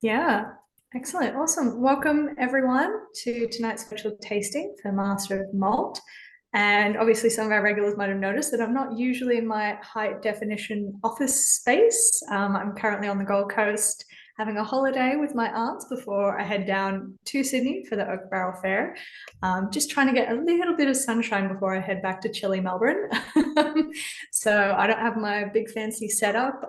Yeah, excellent. Awesome. Welcome everyone to tonight's special tasting for Master of Malt. And obviously, some of our regulars might have noticed that I'm not usually in my high definition office space. I'm currently on the Gold Coast having a holiday with my aunts before I head down to Sydney for the Oak Barrel Fair. Just trying to get a little bit of sunshine before I head back to chilly Melbourne. So I don't have my big fancy setup.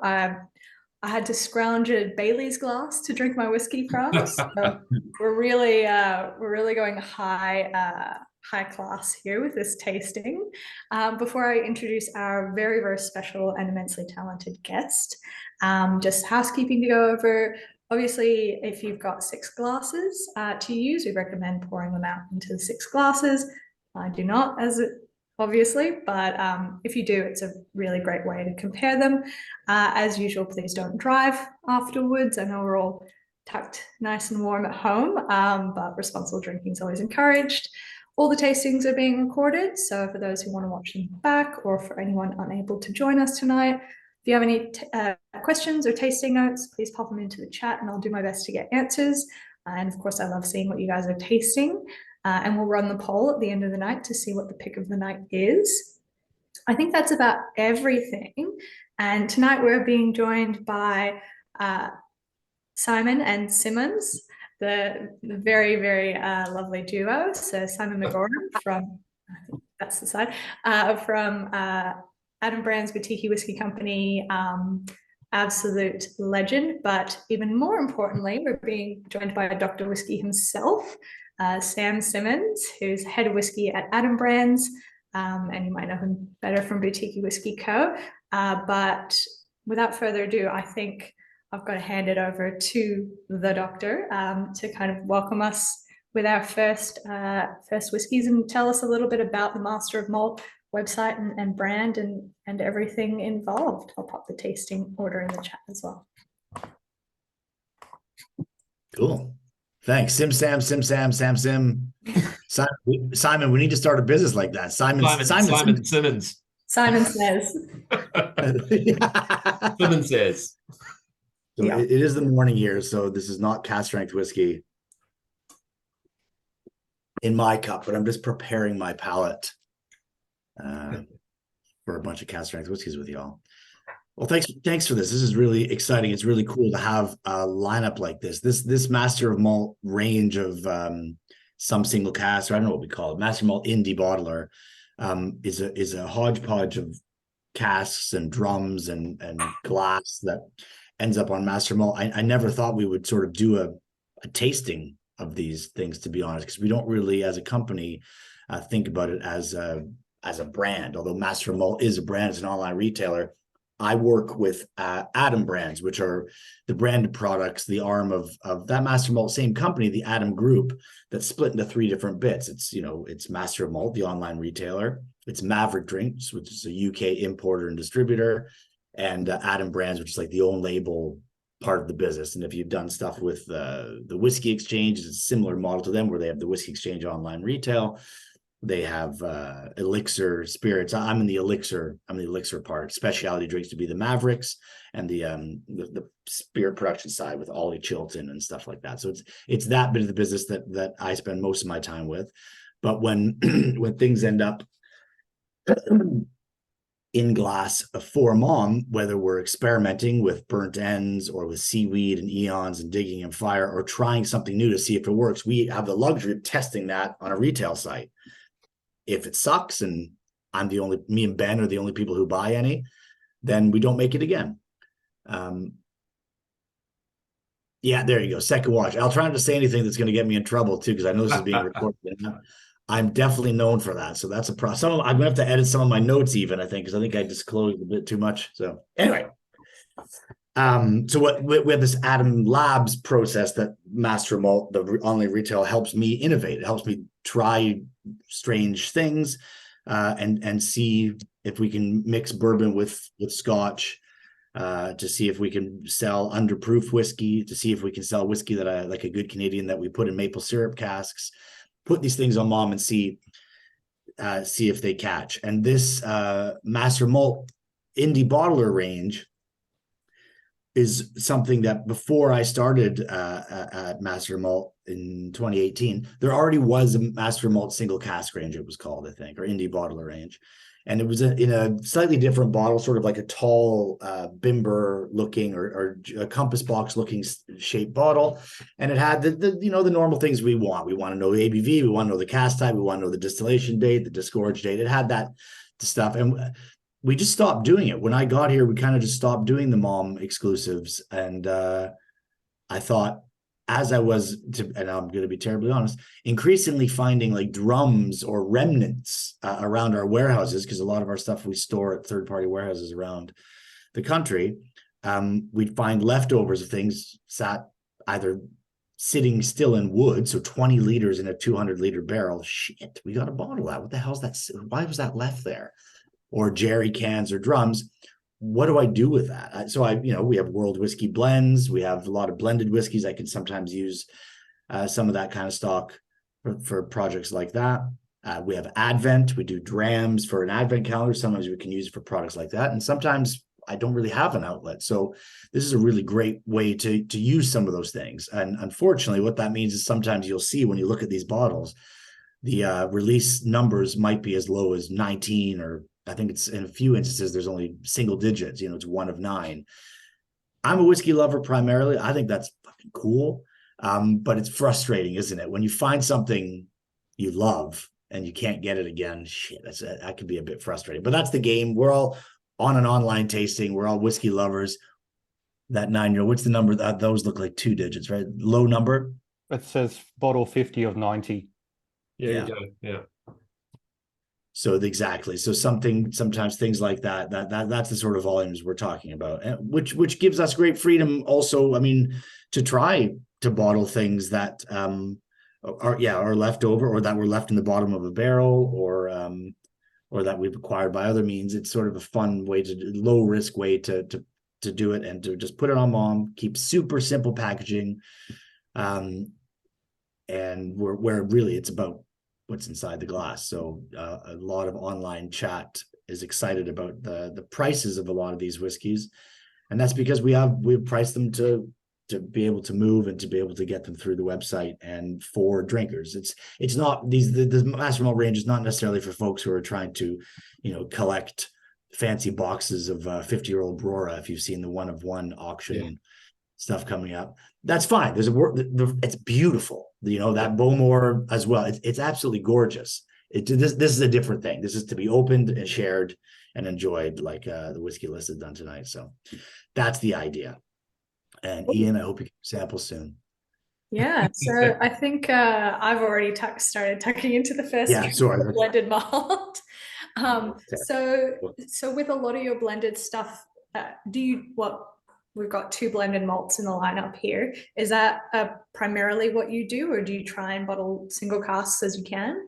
I had to scrounge a Bailey's glass to drink my whiskey from. So we're really going high class here with this tasting. Before I introduce our very, very special and immensely talented guest, just housekeeping to go over. Obviously, if you've got 6 glasses to use, we recommend pouring them out into the 6 glasses. I do not, as it obviously, but if you do, it's a really great way to compare them. As usual, please don't drive afterwards. I know we're all tucked nice and warm at home, but responsible drinking is always encouraged. All the tastings are being recorded, so for those who want to watch them back, or for anyone unable to join us tonight, if you have any questions or tasting notes, please pop them into the chat and I'll do my best to get answers. And of course, I love seeing what you guys are tasting. And we'll run the poll at the end of the night to see what the pick of the night is. I think that's about everything. And tonight we're being joined by Simon and Simmons, the very, very lovely duo. So Simon McGoran from, I think that's the side, from Adam Brand's Boutique Whiskey Company, absolute legend. But even more importantly, we're being joined by Dr. Whisky himself, Sam Simmons, who's head of whiskey at Adam Brands, and you might know him better from Boutique Whiskey Co. But without further ado, I think I've got to hand it over to the doctor to kind of welcome us with our first whiskies and tell us a little bit about the Master of Malt website and brand and everything involved. I'll pop the tasting order in the chat as well. Cool. Thanks. Sim Sam. Simon, we need to start a business like that. Simon Simmons. Simon says. Simmons says. So yeah. It is the morning here, so this is not cask strength whiskey in my cup, but I'm just preparing my palate for a bunch of cask strength whiskeys with y'all. Well, thanks for this. This is really exciting. It's really cool to have a lineup like this. This Master of Malt range of some single cask, or I don't know what we call it, Master of Malt indie bottler, is a hodgepodge of casks and drums and glass that ends up on Master Malt. I never thought we would sort of do a tasting of these things, to be honest, because we don't really, as a company, think about it as a brand. Although Master Malt is a brand, it's an online retailer. I work with Adam Brands, which are the branded products, the arm of that Master Malt, same company, the Adam Group, that's split into 3 different bits. It's Master of Malt, the online retailer. It's Maverick Drinks, which is a UK importer and distributor, and Adam Brands, which is like the own label part of the business. And if you've done stuff with the Whiskey Exchange, it's a similar model to them, where they have the Whiskey Exchange online retail. They have elixir spirits. I'm in the elixir part. Specialty drinks to be the Mavericks, and the spirit production side with Ollie Chilton and stuff like that. So it's that bit of the business that I spend most of my time with. But when when things end up in glass for mom, whether we're experimenting with burnt ends or with seaweed and eons and digging in fire, or trying something new to see if it works, we have the luxury of testing that on a retail site. If it sucks and me and Ben are the only people who buy any, then we don't make it again. Yeah, there you go. Second watch. I'll try not to say anything that's going to get me in trouble too, because I know this is being recorded. I'm definitely known for that. So that's a process. I'm going to have to edit some of my notes even, I think, because I think I disclosed a bit too much. So anyway, so we have this Adam Labs process that Master Malt, the online retail, helps me innovate. It helps me try strange things and see if we can mix bourbon with Scotch, to see if we can sell underproof whiskey, to see if we can sell whiskey that like a good Canadian that we put in maple syrup casks. Put these things on mom and see if they catch. And this Master Malt indie bottler range is something that before I started at Master of Malt in 2018, there already was a Master of Malt single cask range, it was called, I think, or indie bottler range. And it was in a slightly different bottle, sort of like a tall bimber looking or a compass box looking shaped bottle. And it had the normal things we want. We want to know the ABV, we want to know the cask type, we want to know the distillation date, the disgorge date. It had that stuff. And we just stopped doing it. When I got here, we kind of just stopped doing the mom exclusives. And I thought, as I was, and I'm going to be terribly honest, increasingly finding like drums or remnants around our warehouses, because a lot of our stuff we store at third-party warehouses around the country. We'd find leftovers of things either sitting still in wood, so 20 liters in a 200-liter barrel. Shit, we got to bottle that. What the hell's that? Why was that left there? Or jerry cans or drums. What do I do with that? So we have world whiskey blends. We have a lot of blended whiskeys. I can sometimes use some of that kind of stock for projects like that. We have Advent. We do drams for an Advent calendar. Sometimes we can use it for products like that. And sometimes I don't really have an outlet. So this is a really great way to use some of those things. And unfortunately, what that means is sometimes you'll see when you look at these bottles, the release numbers might be as low as 19, or I think it's in a few instances, there's only single digits, it's 1 of 9. I'm a whiskey lover primarily. I think that's fucking cool. But it's frustrating, isn't it? When you find something you love and you can't get it again, shit, that could be a bit frustrating. But that's the game. We're all on an online tasting. We're all whiskey lovers. That 9-year-old, what's the number? Those look like 2 digits, right? Low number. It says bottle 50 of 90. Yeah. You go. Yeah. So exactly. So sometimes things like that's the sort of volumes we're talking about, and which gives us great freedom also, I mean, to try to bottle things that are left over, or that were left in the bottom of a barrel, or that we've acquired by other means. It's sort of a fun way low risk way to do it, and to just put it on mom, keep super simple packaging. And where really it's about what's inside the glass. So a lot of online chat is excited about the prices of a lot of these whiskeys, and that's because we've priced them to be able to move and to be able to get them through the website and for drinkers. It's not the Master of Malt range is not necessarily for folks who are trying to collect fancy boxes of 50-year-old Brora. If you've seen the 1 of 1 auction stuff coming up, that's fine. There's it's beautiful. That Bowmore as well. It's absolutely gorgeous. This is a different thing. This is to be opened and shared and enjoyed, like the Whiskey List has done tonight. So that's the idea. And Ian, I hope you can sample soon. Yeah, so I think I've already started tucking into the first blended malt. So with a lot of your blended stuff, we've got 2 blended malts in the lineup here. Is that primarily what you do, or do you try and bottle single casks as you can?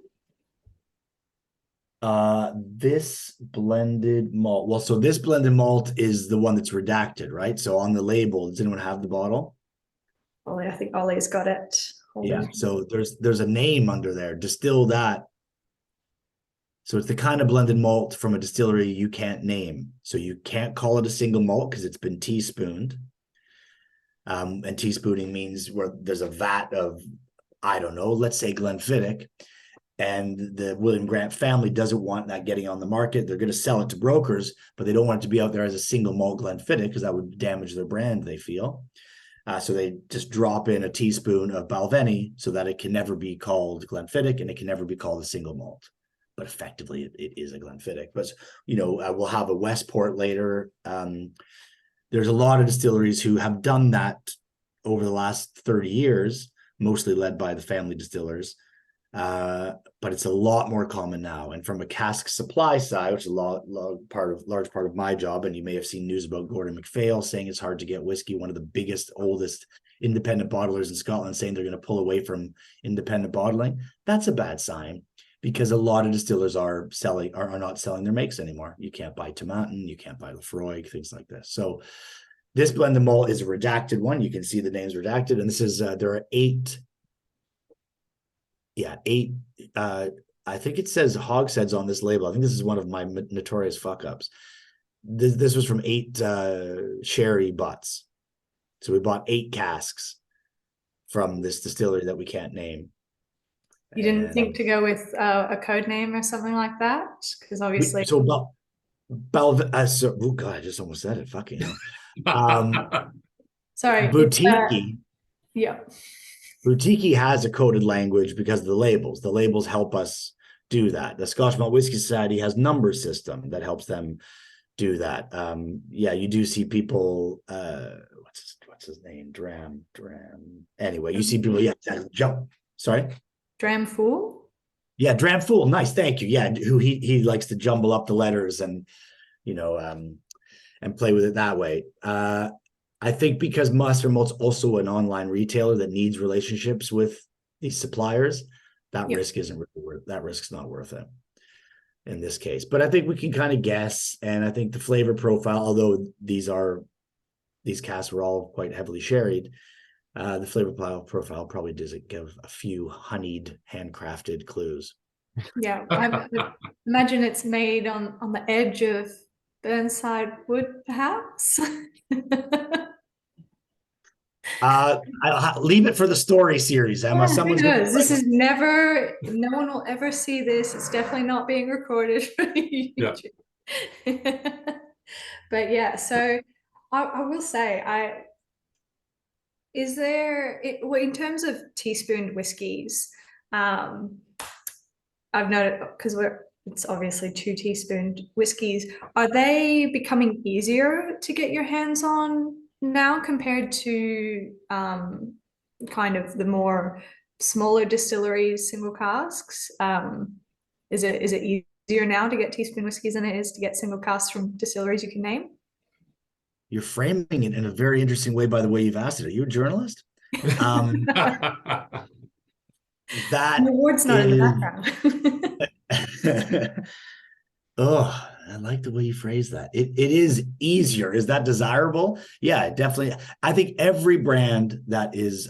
This blended malt. Well, so this blended malt is the one that's redacted, right? So on the label, does anyone have the bottle? Ollie, I think Ollie's got it. Yeah. So there's a name under there. Distill that. So it's the kind of blended malt from a distillery you can't name. So you can't call it a single malt because it's been teaspooned. And teaspooning means where there's a vat of, I don't know, let's say Glenfiddich, and the William Grant family doesn't want that getting on the market. They're going to sell it to brokers, but they don't want it to be out there as a single malt Glenfiddich because that would damage their brand, they feel. So they just drop in a teaspoon of Balvenie so that it can never be called Glenfiddich and it can never be called a single malt. But effectively, it is a Glenfiddich. But, we'll have a Westport later. There's a lot of distilleries who have done that over the last 30 years, mostly led by the family distillers. But it's a lot more common now. And from a cask supply side, which is a large part of my job, and you may have seen news about Gordon MacPhail saying it's hard to get whiskey, one of the biggest, oldest independent bottlers in Scotland, saying they're going to pull away from independent bottling. That's a bad sign, because a lot of distillers are not selling their makes anymore. You can't buy Tomatin, you can't buy Lefroy, things like this. So this blended malt is a redacted one. You can see the name's redacted, and this is there are 8. Yeah, 8. I think it says hogsheads on this label. I think this is one of my notorious fuck ups. This was from 8 sherry butts. So we bought 8 casks from this distillery that we can't name. You didn't think to go with a code name or something like that? Because obviously. Oh God, I just almost said it. Fucking hell. Sorry. Boutique. Yeah. Boutique has a coded language because of the labels. The labels help us do that. The Scotch Malt Whisky Society has number system that helps them do that. Yeah, you do see people. What's his name? Dram. Anyway, you see people. Yeah, jump. Sorry. Dram Fool. Yeah, Dram Fool. Nice, thank you. Yeah, who he likes to jumble up the letters and and play with it that way. I think because Master of Malt's also an online retailer that needs relationships with these suppliers, that risk isn't really worth. That risk's not worth it in this case. But I think we can kind of guess, and I think the flavor profile, although these casks were all quite heavily sherried, the flavor profile probably does give a few honeyed, handcrafted clues. Yeah, I imagine it's made on the edge of Burnside wood, perhaps. I'll leave it for the story series, Emma. Who knows? This is never. No one will ever see this. It's definitely not being recorded for YouTube. Yeah. But yeah, so I will say, is there, well, in terms of teaspooned whiskies, I've noted, because it's obviously 2 teaspooned whiskies, are they becoming easier to get your hands on now compared to kind of the more smaller distilleries, single casks? Is it easier now to get teaspoon whiskies than it is to get single casks from distilleries you can name? You're framing it in a very interesting way by the way you've asked it. Are you a journalist? The award's not in the background. Oh, I like the way you phrase that. It is easier. Is that desirable? Yeah, definitely. I think every brand that is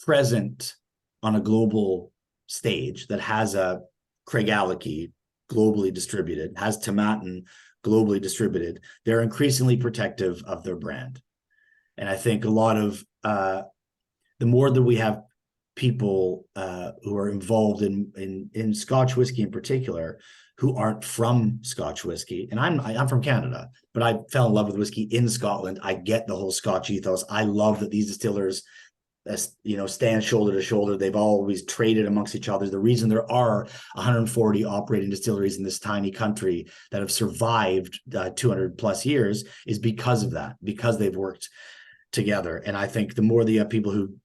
present on a global stage, that has a Craigellachie globally distributed, has Tomatin globally distributed, they're increasingly protective of their brand. And I think a lot of the more that we have people who are involved in Scotch whiskey in particular, who aren't from Scotch whiskey, and I'm from Canada, but I fell in love with whiskey in Scotland. I get the whole Scotch ethos. I love that these distillers, stand shoulder to shoulder. They've always traded amongst each other. The reason there are 140 operating distilleries in this tiny country that have survived 200 plus years is because of that, because they've worked together. And I think the more the people who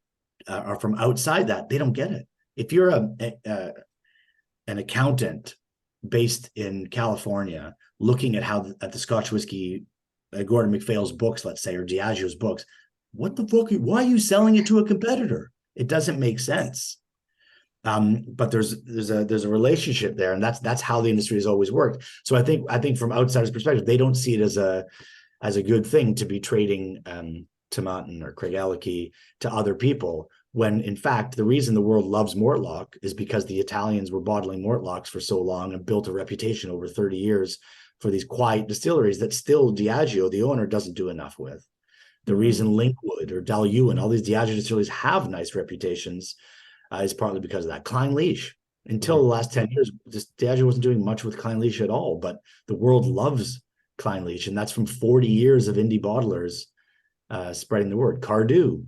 are from outside that, they don't get it. If you're an accountant based in California, looking at the Scotch whiskey, Gordon MacPhail's books, let's say, or Diageo's books, what the fuck? Why are you selling it to a competitor? It doesn't make sense. But there's a relationship there, and that's how the industry has always worked. So I think from outsiders' perspective, they don't see it as a good thing to be trading Tomatin or Craigellachie to other people, when in fact the reason the world loves Mortlock is because the Italians were bottling Mortlocks for so long and built a reputation over 30 years for these quiet distilleries that still Diageo, the owner, doesn't do enough with. The reason Linkwood or Dalyoo and all these Diageo distilleries have nice reputations is partly because of that. Clynelish, until the last 10 years, Diageo wasn't doing much with Clynelish at all, but the world loves Clynelish, and that's from 40 years of indie bottlers spreading the word. Cardew.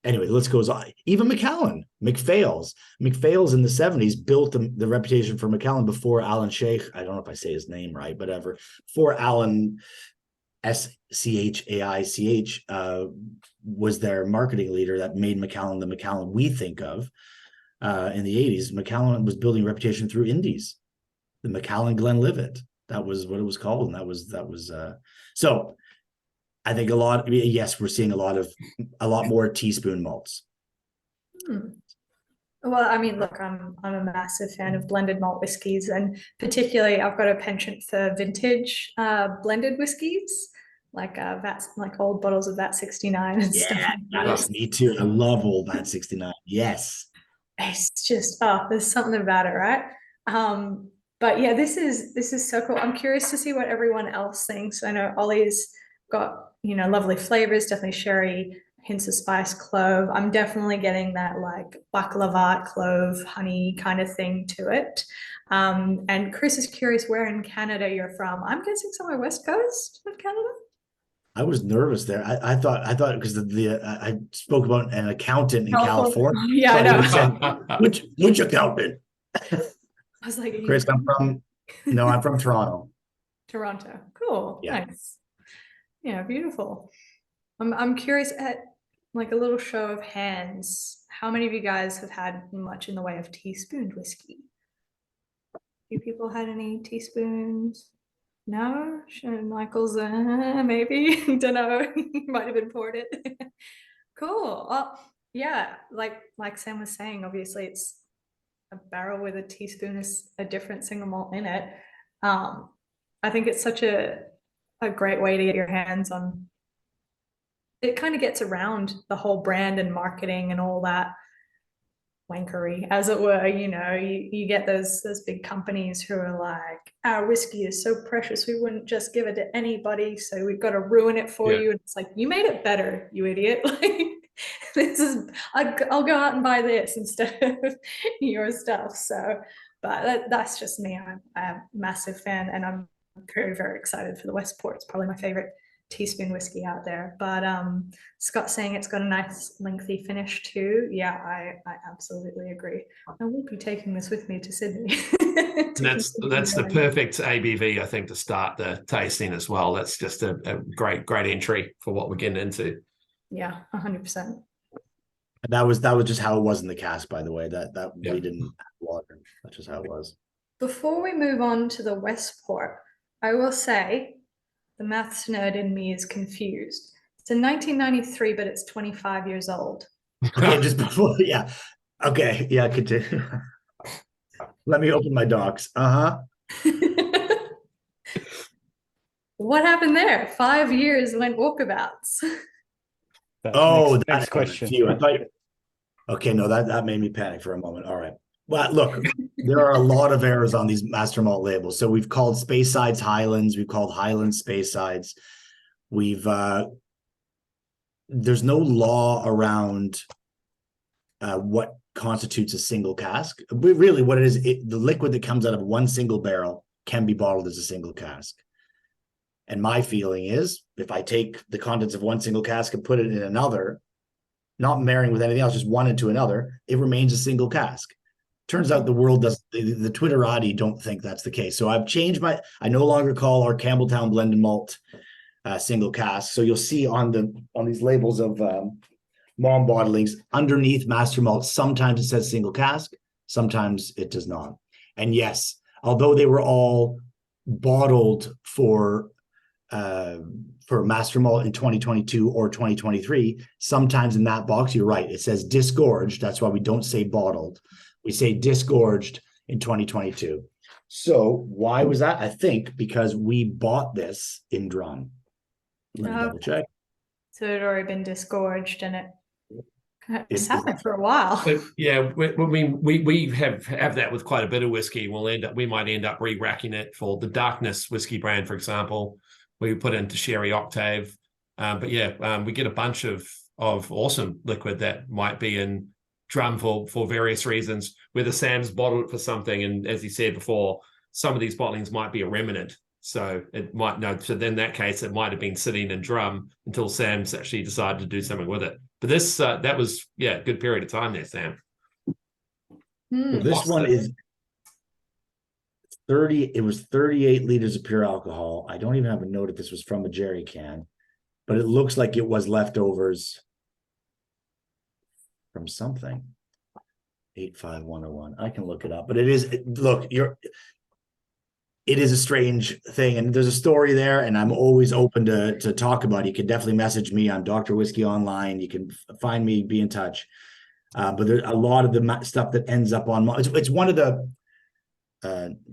Anyway, the list goes on. Even Macallan, MacPhail's in the 70s built the reputation for Macallan before Alan Sheikh. I don't know if I say his name right, whatever. Before Alan Shaich was their marketing leader that made Macallan the Macallan we think of in the 80s. Macallan was building a reputation through indies. The Macallan Glenlivet, that was what it was called, and that was so. I think yes, we're seeing a lot more teaspoon malts. Well, I mean, look, I'm a massive fan of blended malt whiskies, and particularly I've got a penchant for vintage blended whiskies, like old bottles of Vat 69 and stuff. Yes, me too. I love old Vat 69. Yes, it's just there's something about it, right? But yeah, this is so cool. I'm curious to see what everyone else thinks. I know Ollie's got lovely flavors, definitely sherry, hints of spice, clove. I'm definitely getting that like baklava, clove, honey kind of thing to it. And Chris is curious where in Canada you're from. I'm guessing somewhere west coast of Canada. I was nervous there. I thought because I spoke about an accountant in California. Yeah, So I I know. would've said, which accountant? I was like, Chris, I'm from Toronto. Toronto. Cool. Yeah. Nice. Yeah, beautiful. I'm curious at like a little show of hands. How many of you guys have had much in the way of teaspooned whiskey? You people had any teaspoons? No? Michael's maybe. Don't know. Might have been poured it. Cool. Well, yeah, like Sam was saying, obviously it's a barrel with a teaspoon is a different single malt in it. I think it's such a great way to get your hands on. It kind of gets around the whole brand and marketing and all that wankery, as it were. You get those big companies who are like, our whiskey is so precious, we wouldn't just give it to anybody, so we've got to ruin it for you. And it's like, you made it better, you idiot. Like, this is, I'll go out and buy this instead of your stuff. So, but that's just me. I'm a massive fan, and I'm very, very excited for the Westport. It's probably my favorite teaspoon whiskey out there. But Scott's saying it's got a nice lengthy finish too. Yeah, I absolutely agree. I will be taking this with me to Sydney. That's the perfect ABV, I think, to start the tasting as well. That's just a great entry for what we're getting into. Yeah, 100%. That was just how it was in the cask, by the way. That we didn't have water. That's just how it was. Before we move on to the Westport, I will say the maths nerd in me is confused. It's in 1993, but it's 25 years old. Okay, just before, yeah. Okay, yeah, continue. Let me open my docs. What happened there? 5 years went walkabouts. Next question. Okay, no, that made me panic for a moment. All right. Well, look, there are a lot of errors on these Master Malt labels. So we've called Speyside Highlands, we've called Highlands Speysides. There's no law around what constitutes a single cask. But really, what it is, the liquid that comes out of one single barrel can be bottled as a single cask. And my feeling is, if I take the contents of one single cask and put it in another, not marrying with anything else, just one into another, it remains a single cask. Turns out the world doesn't, the Twitterati don't think that's the case. So I've changed I no longer call our Campbelltown blended malt single cask. So you'll see on these labels of mom bottlings underneath Master Malt, sometimes it says single cask, sometimes it does not. And yes, although they were all bottled for Master Malt in 2022 or 2023, sometimes in that box, you're right, it says disgorged. That's why we don't say bottled. We say disgorged in 2022. So why was that? I think because we bought this in drum. Let me double check. So it had already been disgorged, and it's happened for a while. So, yeah, we have that with quite a bit of whiskey. We might end up re-racking it for the Darkness whiskey brand, for example. We put into Sherry Octave. But yeah, we get a bunch of awesome liquid that might be in drum for various reasons, whether Sam's bottled it for something. And as he said before, some of these bottlings might be a remnant. So it might so then in that case, it might have been sitting in drum until Sam's actually decided to do something with it. But this, that was, a good period of time there, Sam. This one is 30, it was 38 liters of pure alcohol. I don't even have a note if this was from a jerry can, but it looks like it was leftovers from something. 85101. I can look it up, but it is, look, it is a strange thing, and there's a story there, and I'm always open to talk about it. You can definitely message me on Dr Whisky online. You can find me, be in touch. But there's a lot of the stuff that ends up on, it's one of the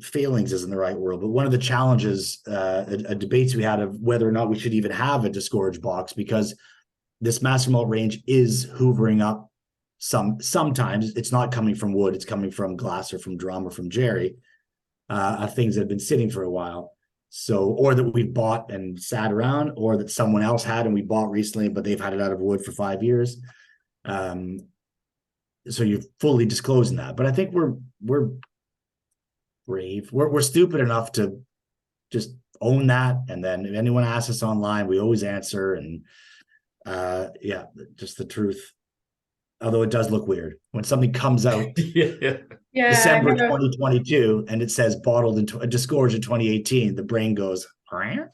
failings isn't the right word, but one of the challenges, debates we had of whether or not we should even have a disgorge box, because this Master Malt range is hoovering up sometimes it's not coming from wood, it's coming from glass or from drum or from jerry, of things that have been sitting for a while. So, or that we've bought and sat around, or that someone else had and we bought recently, but they've had it out of wood for 5 years. So you're fully disclosing that. But I think we're brave. We're stupid enough to just own that. And then if anyone asks us online, we always answer. And yeah, just the truth. Although it does look weird when something comes out Yeah. Yeah, December I know. 2022 and it says bottled in disgorged in 2018, the brain goes, huh?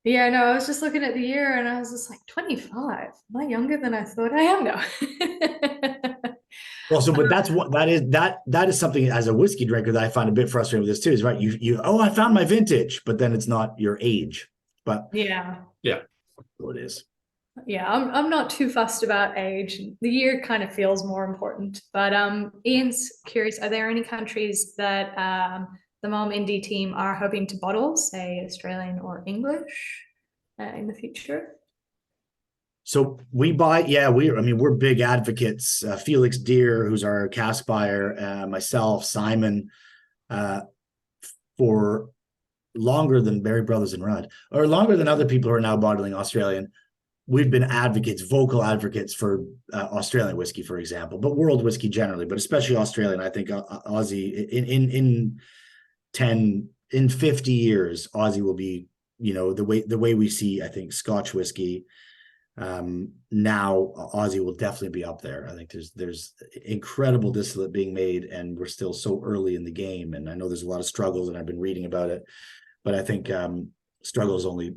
Yeah, no, I was just looking at the year and I was just like, 25. Am I younger than I thought I am now? Well, so but that's what that is something as a whiskey drinker that I find a bit frustrating with this too, is right. You I found my vintage, but then it's not your age. But Yeah. so it is. Yeah, I'm not too fussed about age. The year kind of feels more important. But Ian's curious, are there any countries that the Mom Indie team are hoping to bottle, say Australian or English, in the future? So we buy, we're big advocates. Felix Deer, who's our cask buyer, myself, Simon, for longer than Barry Brothers and Rudd, or longer than other people who are now bottling Australian. We've been vocal advocates for Australian whiskey, for example, but world whiskey generally, but especially Australian. I think Aussie in 50 years, Aussie will be, the way we see, I think, Scotch whiskey. Now Aussie will definitely be up there. I think there's incredible distillate being made, and we're still so early in the game. And I know there's a lot of struggles, and I've been reading about it, but I think struggles only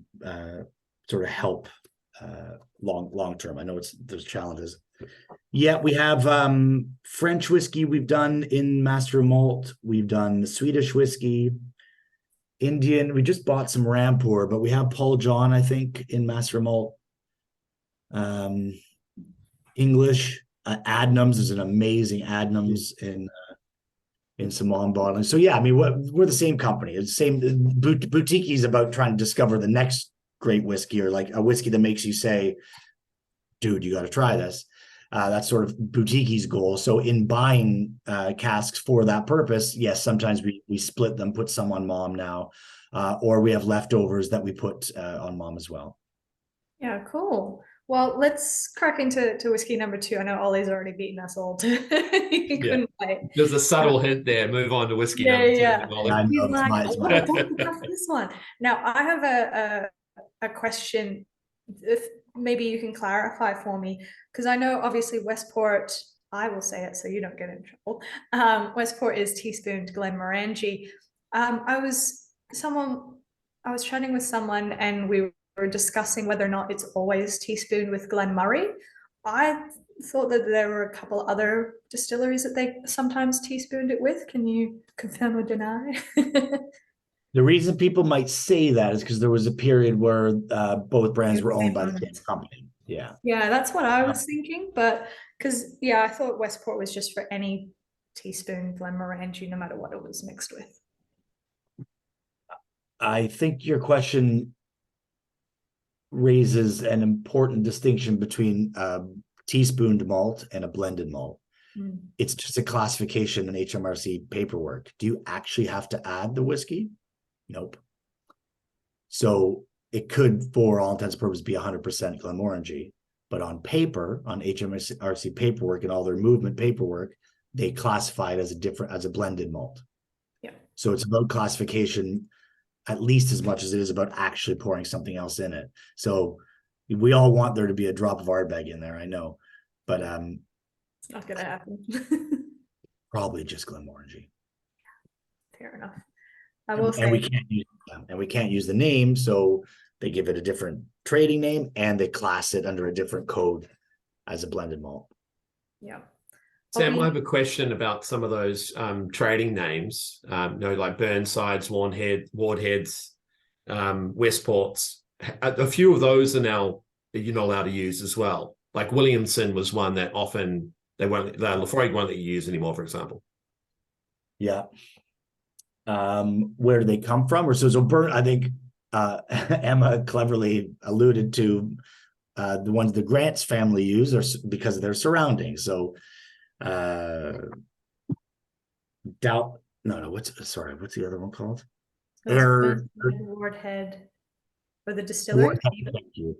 sort of help long term. I know there's challenges. Yeah, we have French whiskey we've done in Master of Malt. We've done Swedish whiskey, Indian. We just bought some Rampur, but we have Paul John, I think, in Master of Malt. English, Adnams is an amazing Adnams in Samoan bottling. So yeah, I mean, we're the same company. It's the same. Boutique is about trying to discover the next great whiskey, or like a whiskey that makes you say, dude, you got to try this. That's sort of Boutique's goal. So in buying casks for that purpose, yes, sometimes we split them, put some on Mom now, or we have leftovers that we put on Mom as well. Yeah, cool. Well, let's crack into whiskey number 2. I know Ollie's already beaten us all to he couldn't wait. There's a subtle hint there. Move on to whiskey number 2. Yeah. I He's know, like, I it's want to talk about this one. Now, I have a question. If maybe you can clarify for me, because I know obviously Westport, I will say it so you don't get in trouble. Westport is teaspooned Glenmorangie. I was chatting with someone and we were discussing whether or not it's always teaspooned with Glenmurray. I thought that there were a couple other distilleries that they sometimes teaspooned it with. Can you confirm or deny? The reason people might say that is because there was a period where both brands were owned by the same company. Yeah. Yeah, that's what I was thinking. But because, yeah, I thought Westport was just for any teaspoon Glenmorangie, no matter what it was mixed with. I think your question raises an important distinction between teaspooned malt and a blended malt. It's just a classification in HMRC paperwork. Do you actually have to add the whiskey? Nope. So it could, for all intents and purposes, be 100% Glenmorangie, but on paper, on HMRC paperwork and all their movement paperwork, they classify it as a blended malt. Yeah. So it's about classification at least as much as it is about actually pouring something else in it. So we all want there to be a drop of Ardbeg in there, I know, but it's not gonna happen. probably just Glenmorangie. Fair enough. I will say, and we can't use the name, so they give it a different trading name and they class it under a different code as a blended malt. Yeah. Sam, I have a question about some of those trading names, like Burnsides, Wardheads, Westports. A few of those are now you're not allowed to use as well. Like Williamson was one that often the Lafroig won't let you use anymore, for example. Yeah. Where do they come from? I think Emma cleverly alluded to the ones the Grant's family use are because of their surroundings. So what's the other one called? They're Wardhead, or the distillery. thank you.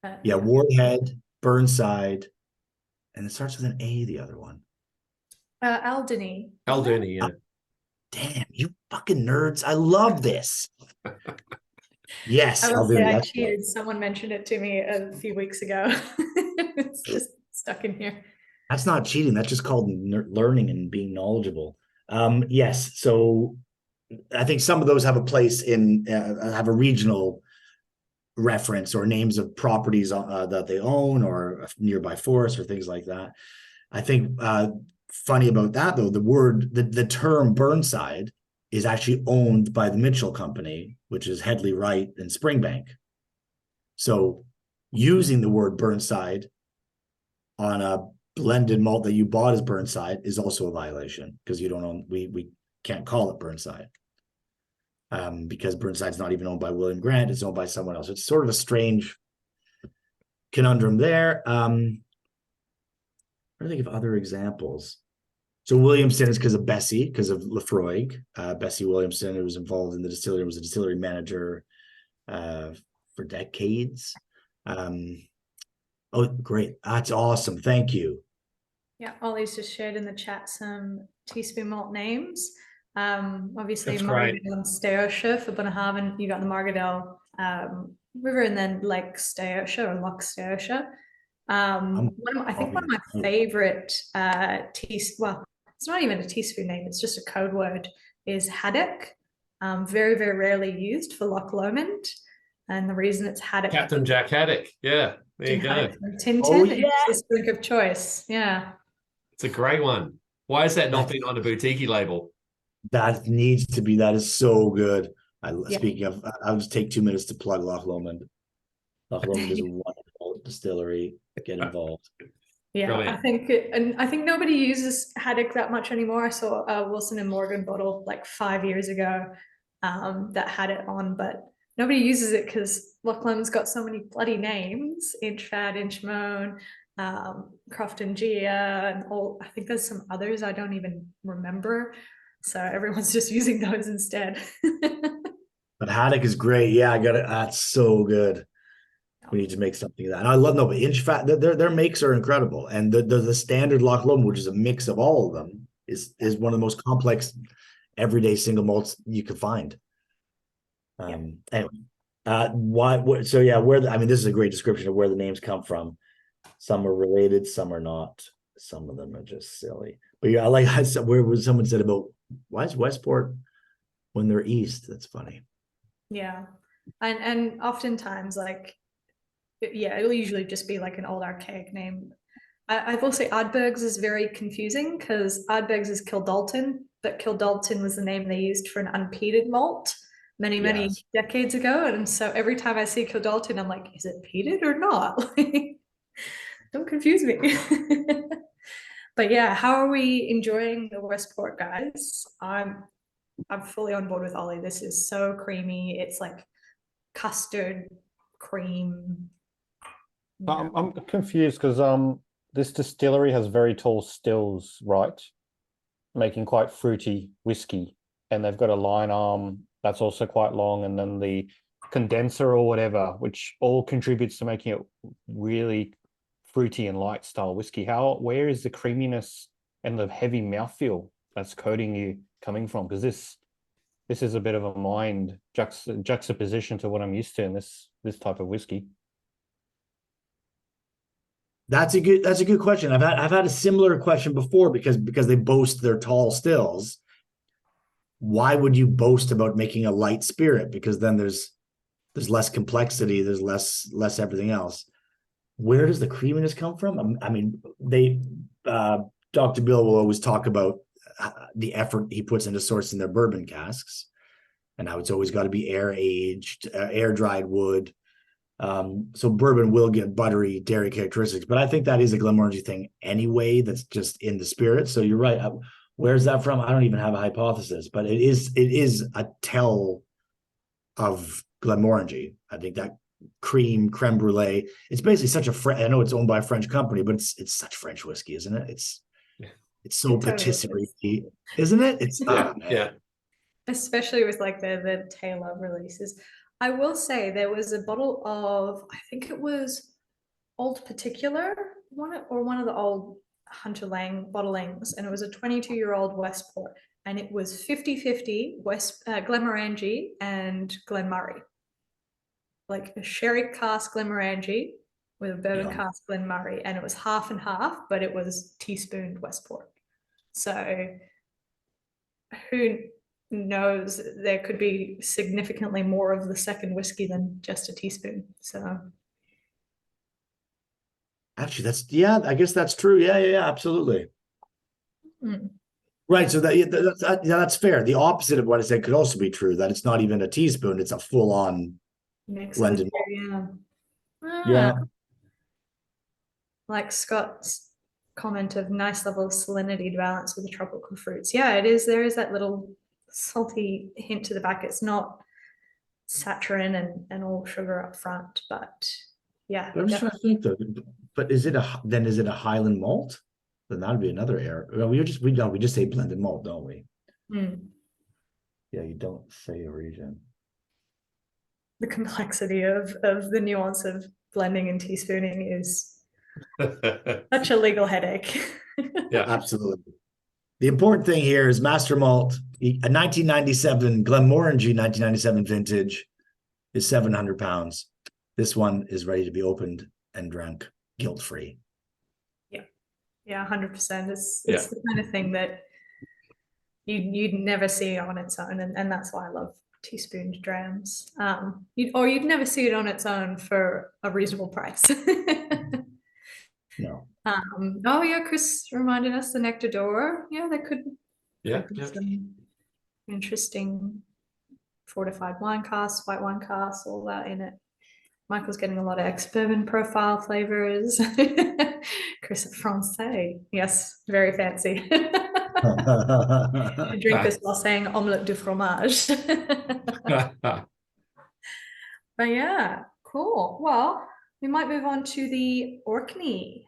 Yeah, Yeah. Wardhead, Burnside, and it starts with an A, the other one. Alderney. Alderney, yeah. Damn, you fucking nerds. I love this. Yes, I will say I that's cheated. right. Someone mentioned it to me a few weeks ago. It's just stuck in here. That's not cheating. That's just called learning and being knowledgeable. Yes. So I think some of those have a place in, have a regional reference or names of properties that they own or a nearby forest or things like that. I think funny about that though, the term Burnside is actually owned by the Mitchell Company, which is Headley Wright and Springbank. So using the word Burnside on a blended malt that you bought as Burnside is also a violation because you don't own, we can't call it Burnside. Because Burnside's not even owned by William Grant, it's owned by someone else. It's sort of a strange conundrum there. I'm trying to think of other examples. So Williamson is because of Bessie, because of Lefroy. Bessie Williamson, who was involved in the distillery, was a distillery manager for decades. Oh, great. That's awesome. Thank you. Yeah, Ollie's just shared in the chat some teaspoon malt names. Obviously Margadale and Stayershire for Bunnahabhain. You got the Margadale River and then Lake Stayershire or Loch Stayershire. I think one of my favorite well, it's not even a teaspoon name, it's just a code word, is haddock. Very, very rarely used for Loch Lomond. And the reason it's haddock. Captain Jack Haddock. Yeah, there you go. Tintin is his drink of choice. Yeah. It's a great one. Why is that not been on a boutique label? That needs to be. That is so good. Speaking of, I'll just take 2 minutes to plug Loch Lomond. Loch Lomond is a wonderful distillery. Get involved. Yeah, brilliant. I think nobody uses haddock that much anymore. I saw a Wilson and Morgan bottle like 5 years ago that had it on, but nobody uses it because Loch Lomond's got so many bloody names: Inchfad, Inchmoan, Crofton Gia, and all. I think there's some others I don't even remember. So everyone's just using those instead. But haddock is great. Yeah, I got it. That's so good. We need to make something of that. And I love but Inchfat, their makes are incredible. And the standard Loch Lomond, which is a mix of all of them, is one of the most complex everyday single malts you can find. Anyway, this is a great description of where the names come from. Some are related, some are not. Some of them are just silly. But yeah, I said where someone said about why is Westport when they're east? That's funny. Yeah, and oftentimes it'll usually just be like an old archaic name. I will say Ardbegs is very confusing because Ardbegs is Kildalton, but Kildalton was the name they used for an unpeated malt many decades ago. And so every time I see Kildalton, I'm like, is it peated or not? Don't confuse me. But yeah, how are we enjoying the Westport, guys? I'm fully on board with Ollie. This is so creamy. It's like custard cream. I'm confused because this distillery has very tall stills, right? Making quite fruity whiskey, and they've got a line arm that's also quite long, and then the condenser or whatever, which all contributes to making it really fruity and light style whiskey. Where is the creaminess and the heavy mouthfeel that's coating you coming from? Because this is a bit of a mind juxtaposition to what I'm used to in this type of whiskey. That's a good question. I've had a similar question before because they boast their tall stills. Why would you boast about making a light spirit? Because then there's less complexity, there's less everything else. Where does the creaminess come from? I mean, Dr. Bill will always talk about the effort he puts into sourcing their bourbon casks, and how it's always got to be air-aged, air-dried wood. So bourbon will get buttery dairy characteristics, but I think that is a Glenmorangie thing anyway. That's just in the spirit. So you're right. Where's that from? I don't even have a hypothesis, but it is a tell of Glenmorangie. I think that creme brulee. It's basically such a I know it's owned by a French company, but it's such French whiskey, isn't it? It's so patisserie, isn't it? It's yeah. especially with like the Taylor releases. I will say there was a bottle of, I think it was Old Particular, one of the old Hunter Lang bottlings, and it was a 22-year-old Westport, and it was 50-50 Glenmorangie and Glenmurray, like a sherry cask Glenmorangie with a bourbon cask Glenmurray, and it was half and half, but it was teaspooned Westport. So who knows, there could be significantly more of the second whiskey than just a teaspoon. So Actually, I guess that's true. Yeah, absolutely. Right. So that's fair. The opposite of what I said could also be true, that it's not even a teaspoon, it's a full-on blended malt. Yeah. Like Scott's comment of nice level of salinity to balance with the tropical fruits. Yeah, it is. There is that little salty hint to the back. It's not saccharin and all sugar up front, but yeah. But I'm just trying to think though. But is it a Highland malt? Then that'd be another error. Well, we just say blended malt, don't we? Yeah, you don't say a region. The complexity of the nuance of blending and teaspooning is such a legal headache. Yeah, absolutely. The important thing here is Master Malt, a 1997 Glenmorangie 1997 vintage, is 700 pounds. This one is ready to be opened and drank guilt-free. Yeah, 100%. It's the kind of thing that you'd never see on its own, and that's why I love teaspooned drams. You'd never see it on its own for a reasonable price. No. Oh yeah, Chris reminded us the Nectar d'Or. Yeah, there could be some interesting fortified wine casks, white wine casks, all that in it. Michael's getting a lot of ex-bourbon profile flavors. Chris at Francais. Yes, very fancy. Drink this while saying omelette de fromage. But yeah, cool. Well, we might move on to the Orkney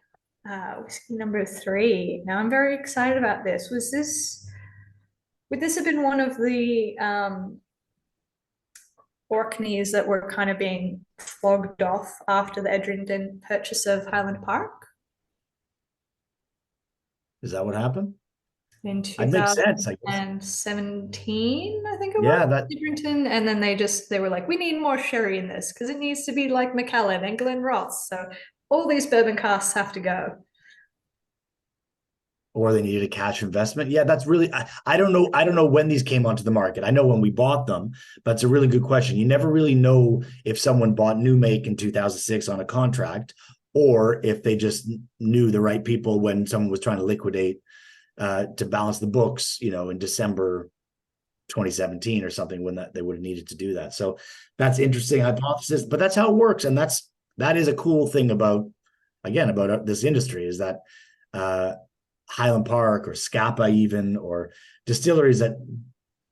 whiskey number 3. Now I'm very excited about this. Would this have been one of the Orkneys that were kind of being flogged off after the Edrington purchase of Highland Park? Is that what happened? In That makes sense, I guess. 2017, I think it Yeah, was, Edrington, and then they were like, we need more sherry in this because it needs to be like Macallan and Glen Ross. So all these bourbon casks have to go. Or they needed a cash investment. Yeah, that's really, I don't know when these came onto the market. I know when we bought them, but it's a really good question. You never really know if someone bought new make in 2006 on a contract, or if they just knew the right people when someone was trying to liquidate to balance the books, in December 2017 or something, when they would have needed to do that. So that's interesting hypothesis, but that's how it works. And that is a cool thing about this industry, is that Highland Park or Scapa even, or distilleries that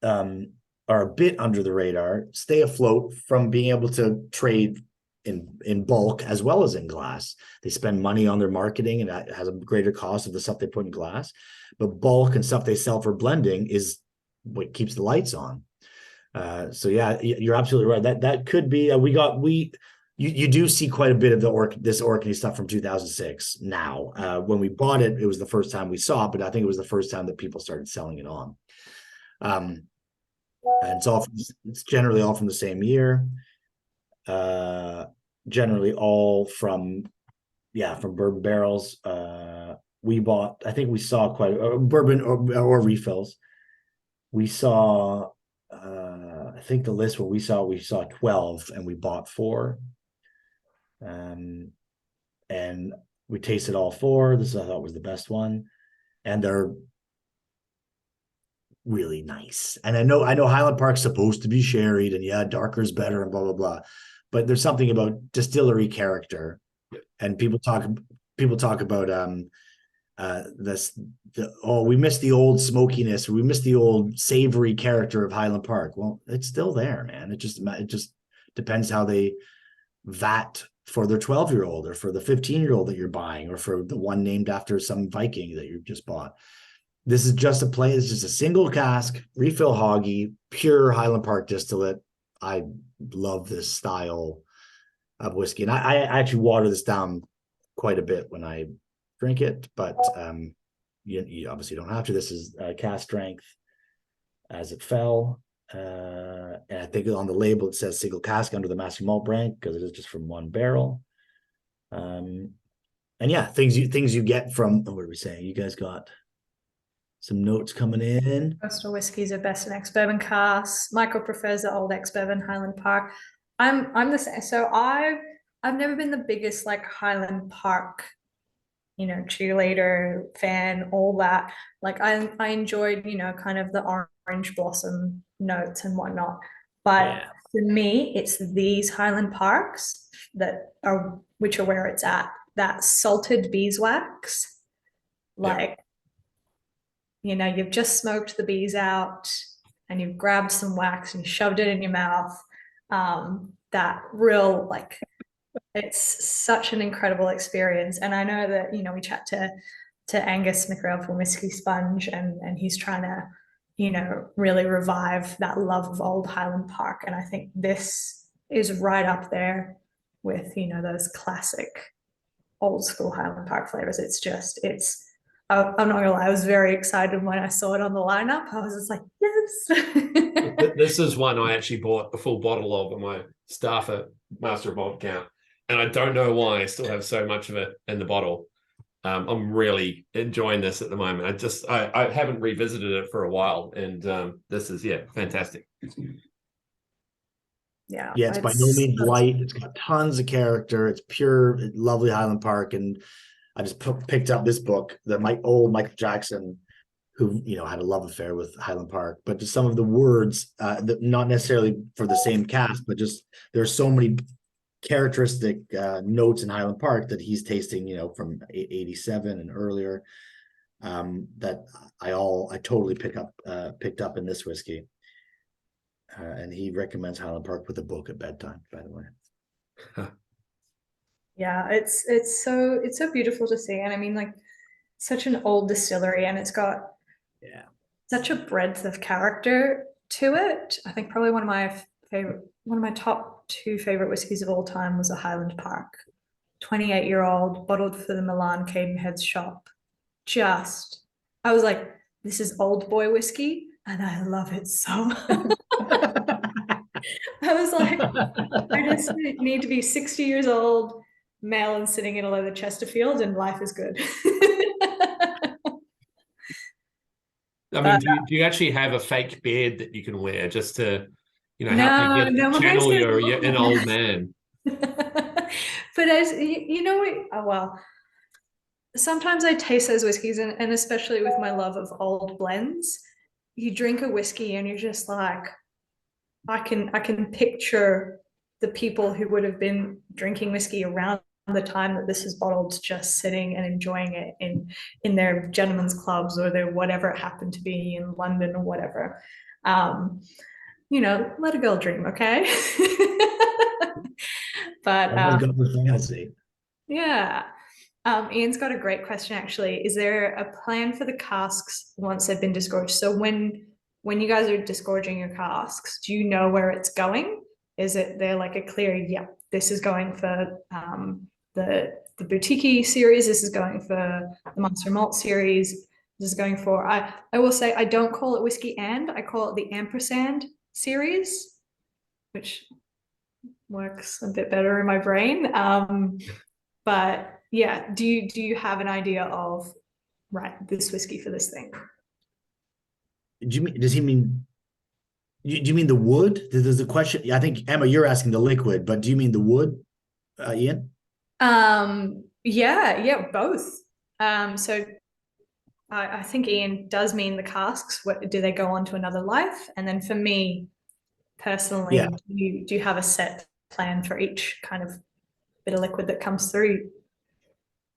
are a bit under the radar, stay afloat from being able to trade in bulk as well as in glass. They spend money on their marketing, and that has a greater cost of the stuff they put in glass. But bulk and stuff they sell for blending is what keeps the lights on. So yeah, you're absolutely right. That could be you do see quite a bit of this Orkney stuff from 2006 now. When we bought it, it was the first time we saw it, but I think it was the first time that people started selling it on. And it's generally all from the same year. Generally all from bourbon barrels. I think we saw quite bourbon or refills. We saw, I think the list where we saw 12 and we bought 4. And we tasted all 4. This I thought was the best one, and they're really nice. And I know Highland Park's supposed to be sherried, and darker is better, and blah blah blah. But there's something about distillery character, and people talk about we miss the old smokiness, or we miss the old savory character of Highland Park. Well, it's still there, man. It just depends how they vat for their 12-year-old, or for the 15-year-old that you're buying, or for the one named after some Viking that you just bought. This is just a play. It's just a single cask, refill hoggy, pure Highland Park distillate. I love this style of whiskey, and I actually water this down quite a bit when I drink it, but you obviously don't have to. This is cask strength as it fell. And I think on the label it says single cask under the Master of Malt brand because it is just from one barrel. And yeah, things you get from, what are we saying? You guys got some notes coming in. Coastal whiskies are best in ex-bourbon casks. Michael prefers the old ex-bourbon Highland Park. I'm the same. So I've never been the biggest like Highland Park, cheerleader fan, all that. Like I enjoyed, kind of the orange blossom notes and whatnot. But for me, it's these Highland Parks which are where it's at. That salted beeswax, like. You've just smoked the bees out and you've grabbed some wax and you shoved it in your mouth. That real, like, it's such an incredible experience. And I know that, we chat to Angus McRail from Whiskey Sponge and he's trying to, really revive that love of old Highland Park. And I think this is right up there with, those classic old school Highland Park flavors. I'm not gonna lie, I was very excited when I saw it on the lineup. I was just like, yes. This is one I actually bought a full bottle of at my staff at Master of Malt account. And I don't know why I still have so much of it in the bottle. I'm really enjoying this at the moment. I haven't revisited it for a while. And this is, fantastic. Yeah, it's by no means light. It's got tons of character. It's pure, lovely Highland Park. And I just picked up this book that my old Michael Jackson, who had a love affair with Highland Park, but just some of the words, that not necessarily for the same cast, but just there's so many characteristic notes in Highland Park that he's tasting, from 87 and earlier, that I totally picked up in this whiskey, and he recommends Highland Park with a book at bedtime, by the way. Yeah, it's so beautiful to see. And I mean, like, such an old distillery, and it's got such a breadth of character to it. I think probably one of my top 2 favorite whiskeys of all time was a Highland Park, 28-year-old, bottled for the Milan Cadenhead's shop. I was like, this is old boy whiskey, and I love it so much. I was like, I just need to be 60 years old, male, and sitting in a leather Chesterfield, and life is good. I mean, do you actually have a fake beard that you can wear just to, channel you're an old man? But as sometimes I taste those whiskeys, and especially with my love of old blends, you drink a whiskey and you're just like, I can picture the people who would have been drinking whiskey around the time that this is bottled, just sitting and enjoying it in their gentlemen's clubs or their whatever it happened to be in London or whatever. Let a girl dream, okay? But yeah. Ian's got a great question, actually. Is there a plan for the casks once they've been disgorged? So when you guys are disgorging your casks, do you know where it's going? Is it there like a clear, this is going for the boutique series, this is going for the Master of Malt series, this is going for, I will say, I don't call it whiskey and, I call it the ampersand series, which works a bit better in my brain. But yeah, do you have an idea of, right, this whiskey for this thing? Does he mean, do you mean the wood? There's a question. I think, Emma, you're asking the liquid, but do you mean the wood, Ian? Yeah, both. So I think Ian does mean the casks. What do they go on to another life? And then for me personally, do you have a set plan for each kind of bit of liquid that comes through?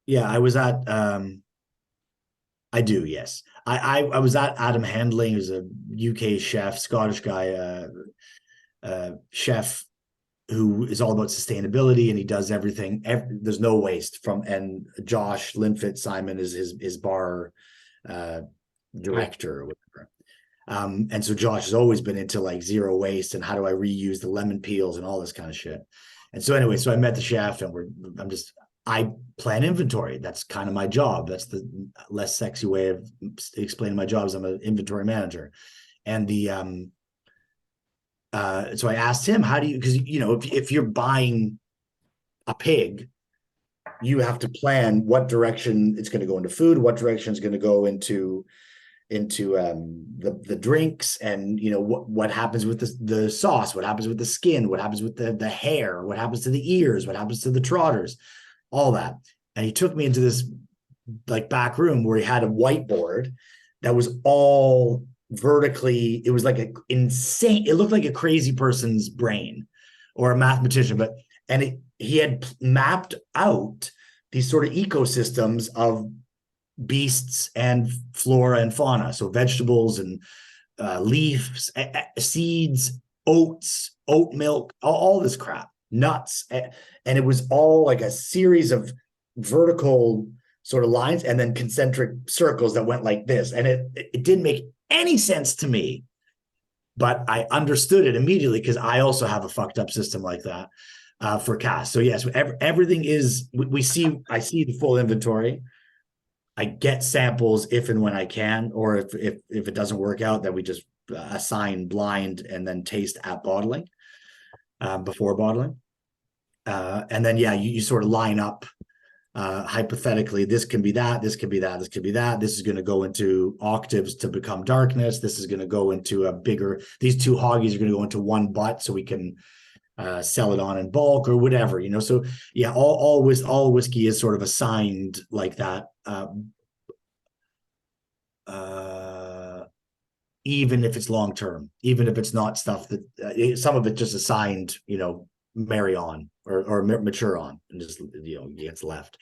Yeah, I was at I do, yes. I was at Adam Handling, who's a UK chef, Scottish guy, chef who is all about sustainability, and he does everything. There's no waste and Josh Linfit Simon is his bar director or whatever. And so Josh has always been into like zero waste and how do I reuse the lemon peels and all this kind of shit. And so anyway, so I met the chef and I plan inventory. That's kind of my job. That's the less sexy way of explaining my job is I'm an inventory manager. And so I asked him, how do you, because, you know, if you're buying a pig, you have to plan what direction it's going to go into food, what direction it's going to go into the drinks, and you know what happens with the sauce, what happens with the skin, what happens with the hair, what happens to the ears, what happens to the trotters, all that. And he took me into this like back room where he had a whiteboard that was all vertically, it was like a insane, it looked like a crazy person's brain or a mathematician, but he had mapped out these sort of ecosystems of beasts and flora and fauna. So vegetables and leaves, seeds, oats, oat milk, all this crap, nuts. And it was all like a series of vertical sort of lines and then concentric circles that went like this. And it didn't make any sense to me, but I understood it immediately because I also have a fucked up system like that for casks. So yes, everything is, I see the full inventory. I get samples if and when I can, or if it doesn't work out, that we just assign blind and then taste at bottling, before bottling. And then, yeah, you sort of line up, hypothetically, this can be that, this could be that, this could be that. This is going to go into octaves to become darkness. This is going to go into a bigger, these two hoggies are going to go into one butt so we can sell it on in bulk or whatever, you know. So yeah, all whiskey is sort of assigned like that. Even if it's long term, even if it's not stuff that some of it just assigned, you know, marry on or mature on and just, you know, gets left.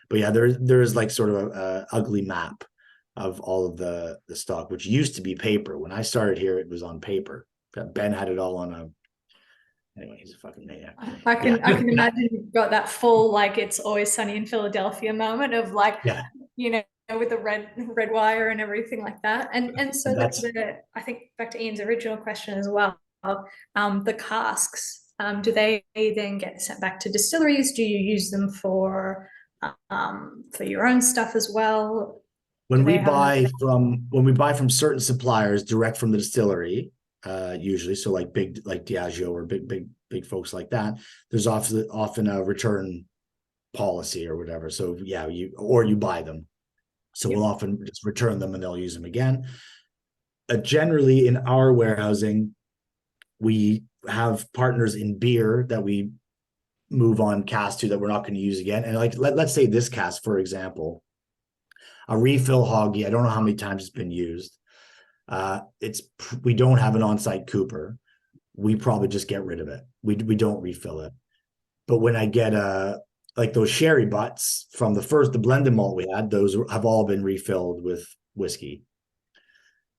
But yeah, there's like sort of a ugly map of all of the stock, which used to be paper. When I started here, it was on paper. Ben had it all on a. Anyway, he's a fucking maniac. I can imagine you've got that full like It's Always Sunny in Philadelphia moment of like, yeah, you know, with the red wire and everything like that. And so that's I think back to Ian's original question as well. The casks, do they then get sent back to distilleries? Do you use them for your own stuff as well? when we buy from certain suppliers direct from the distillery. Usually, so like Diageo or big folks like that, there's often a return policy or whatever. So yeah, you buy them. So we'll often just return them and they'll use them again. Generally in our warehousing, we have partners in beer that we move on cask to that we're not going to use again. And like, let's say this cask, for example, a refill hoggy, I don't know how many times it's been used. We don't have an on-site cooper. We probably just get rid of it. We don't refill it. But when I get like those sherry butts from the blended malt we had, those have all been refilled with whiskey.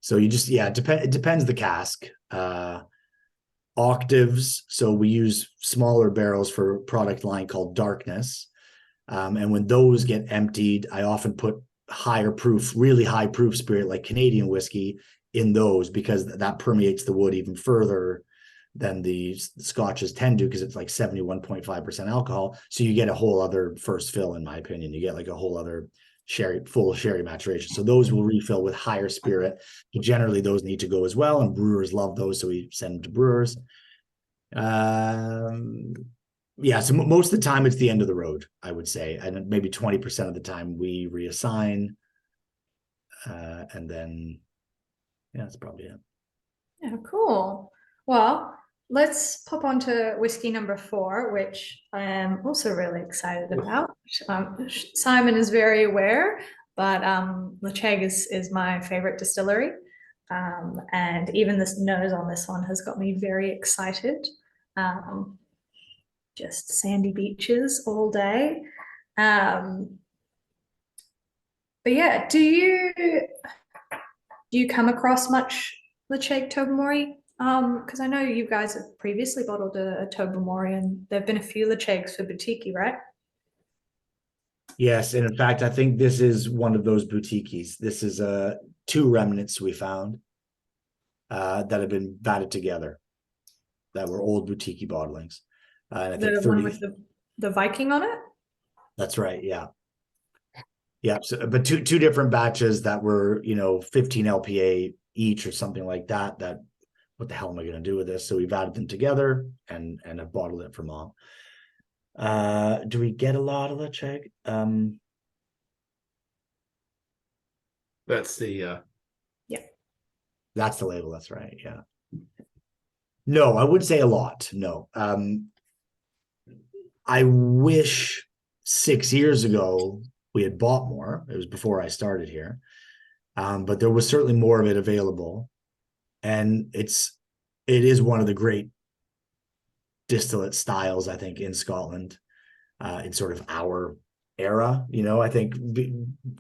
So you just, yeah, it depends the cask. Octaves, so we use smaller barrels for a product line called Darkness. And when those get emptied, I often put higher proof, really high proof spirit like Canadian whiskey in those, because that permeates the wood even further than the Scotches tend to, because it's like 71.5% alcohol. So you get a whole other first fill, in my opinion. You get like a whole other full sherry maturation. So those will refill with higher spirit. But generally those need to go as well, and brewers love those, so we send them to brewers. Yeah, so most of the time it's the end of the road, I would say, and maybe 20% of the time we reassign, and then yeah, that's probably it. Yeah, cool. Well, let's pop on to whiskey number 4, which I am also really excited about. Simon is very aware, but Ledaig is my favorite distillery. And even this nose on this one has got me very excited. Just sandy beaches all day. But yeah, do you come across much Ledaig Tobermory? Because I know you guys have previously bottled a Tobermory, and there have been a few Ledaigs for boutique, right? Yes, and in fact, I think this is one of those boutiques. This is 2 remnants we found that have been batted together that were old boutique bottlings. And I think The one with the Viking on it? That's right. Yeah. Yeah. So, but two different batches that were, 15 LPA each or something like that. What the hell am I going to do with this? So we've added them together and have bottled it for Mom. Do we get a lot of Ledaig? That's the That's the label. That's right. Yeah. No, I would say a lot. No. I wish 6 years ago we had bought more. It was before I started here. But there was certainly more of it available. And it is one of the great distillate styles, I think, in Scotland, in sort of our era. I think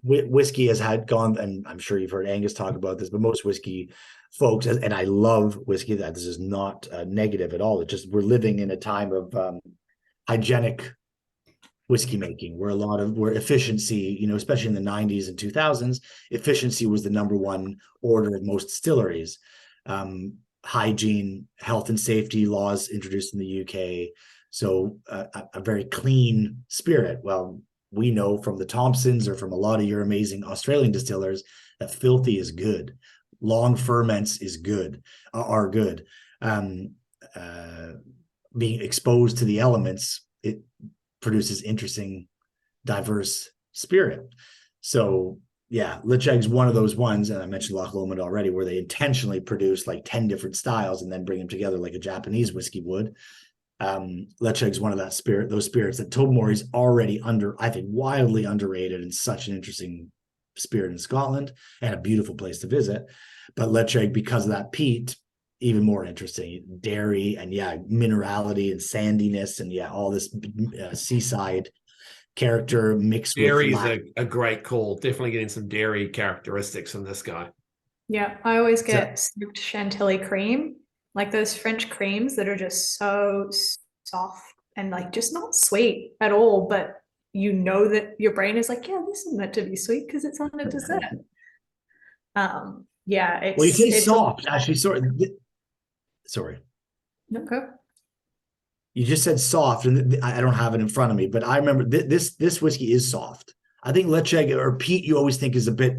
whiskey has gone, and I'm sure you've heard Angus talk about this, but most whiskey folks, and I love whiskey, that this is not negative at all. It's just we're living in a time of hygienic whiskey making, where efficiency, especially in the 90s and 2000s, efficiency was the number one order of most distilleries. Hygiene, health and safety laws introduced in the UK. So a very clean spirit. Well, we know from the Thompsons or from a lot of your amazing Australian distillers that filthy is good. Long ferments are good. Being exposed to the elements, it produces interesting, diverse spirit. So yeah, Ledaig's one of those ones, and I mentioned Loch Lomond already, where they intentionally produce like 10 different styles and then bring them together like a Japanese whiskey would. Ledaig's one of those spirits that Tobermory's already I think wildly underrated, and such an interesting spirit in Scotland and a beautiful place to visit. But Ledaig, because of that peat, even more interesting. Dairy and minerality and sandiness and all this seaside character mixed dairy with is a great call. Definitely getting some dairy characteristics from this guy. Yeah, I always get smoked chantilly cream, like those French creams that are just so soft and like just not sweet at all, but that your brain is like, yeah, this is meant to be sweet because it's on a dessert. It's well, you say soft, actually. Sorry. No, go. You just said soft, and I don't have it in front of me, but I remember this whiskey is soft. I think Ledaig or peat you always think is a bit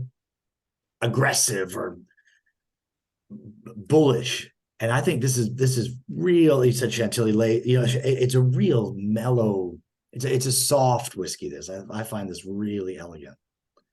aggressive or bullish, and I think this is real. You said Chantilly, it's a real mellow. It's a soft whiskey. I find this really elegant.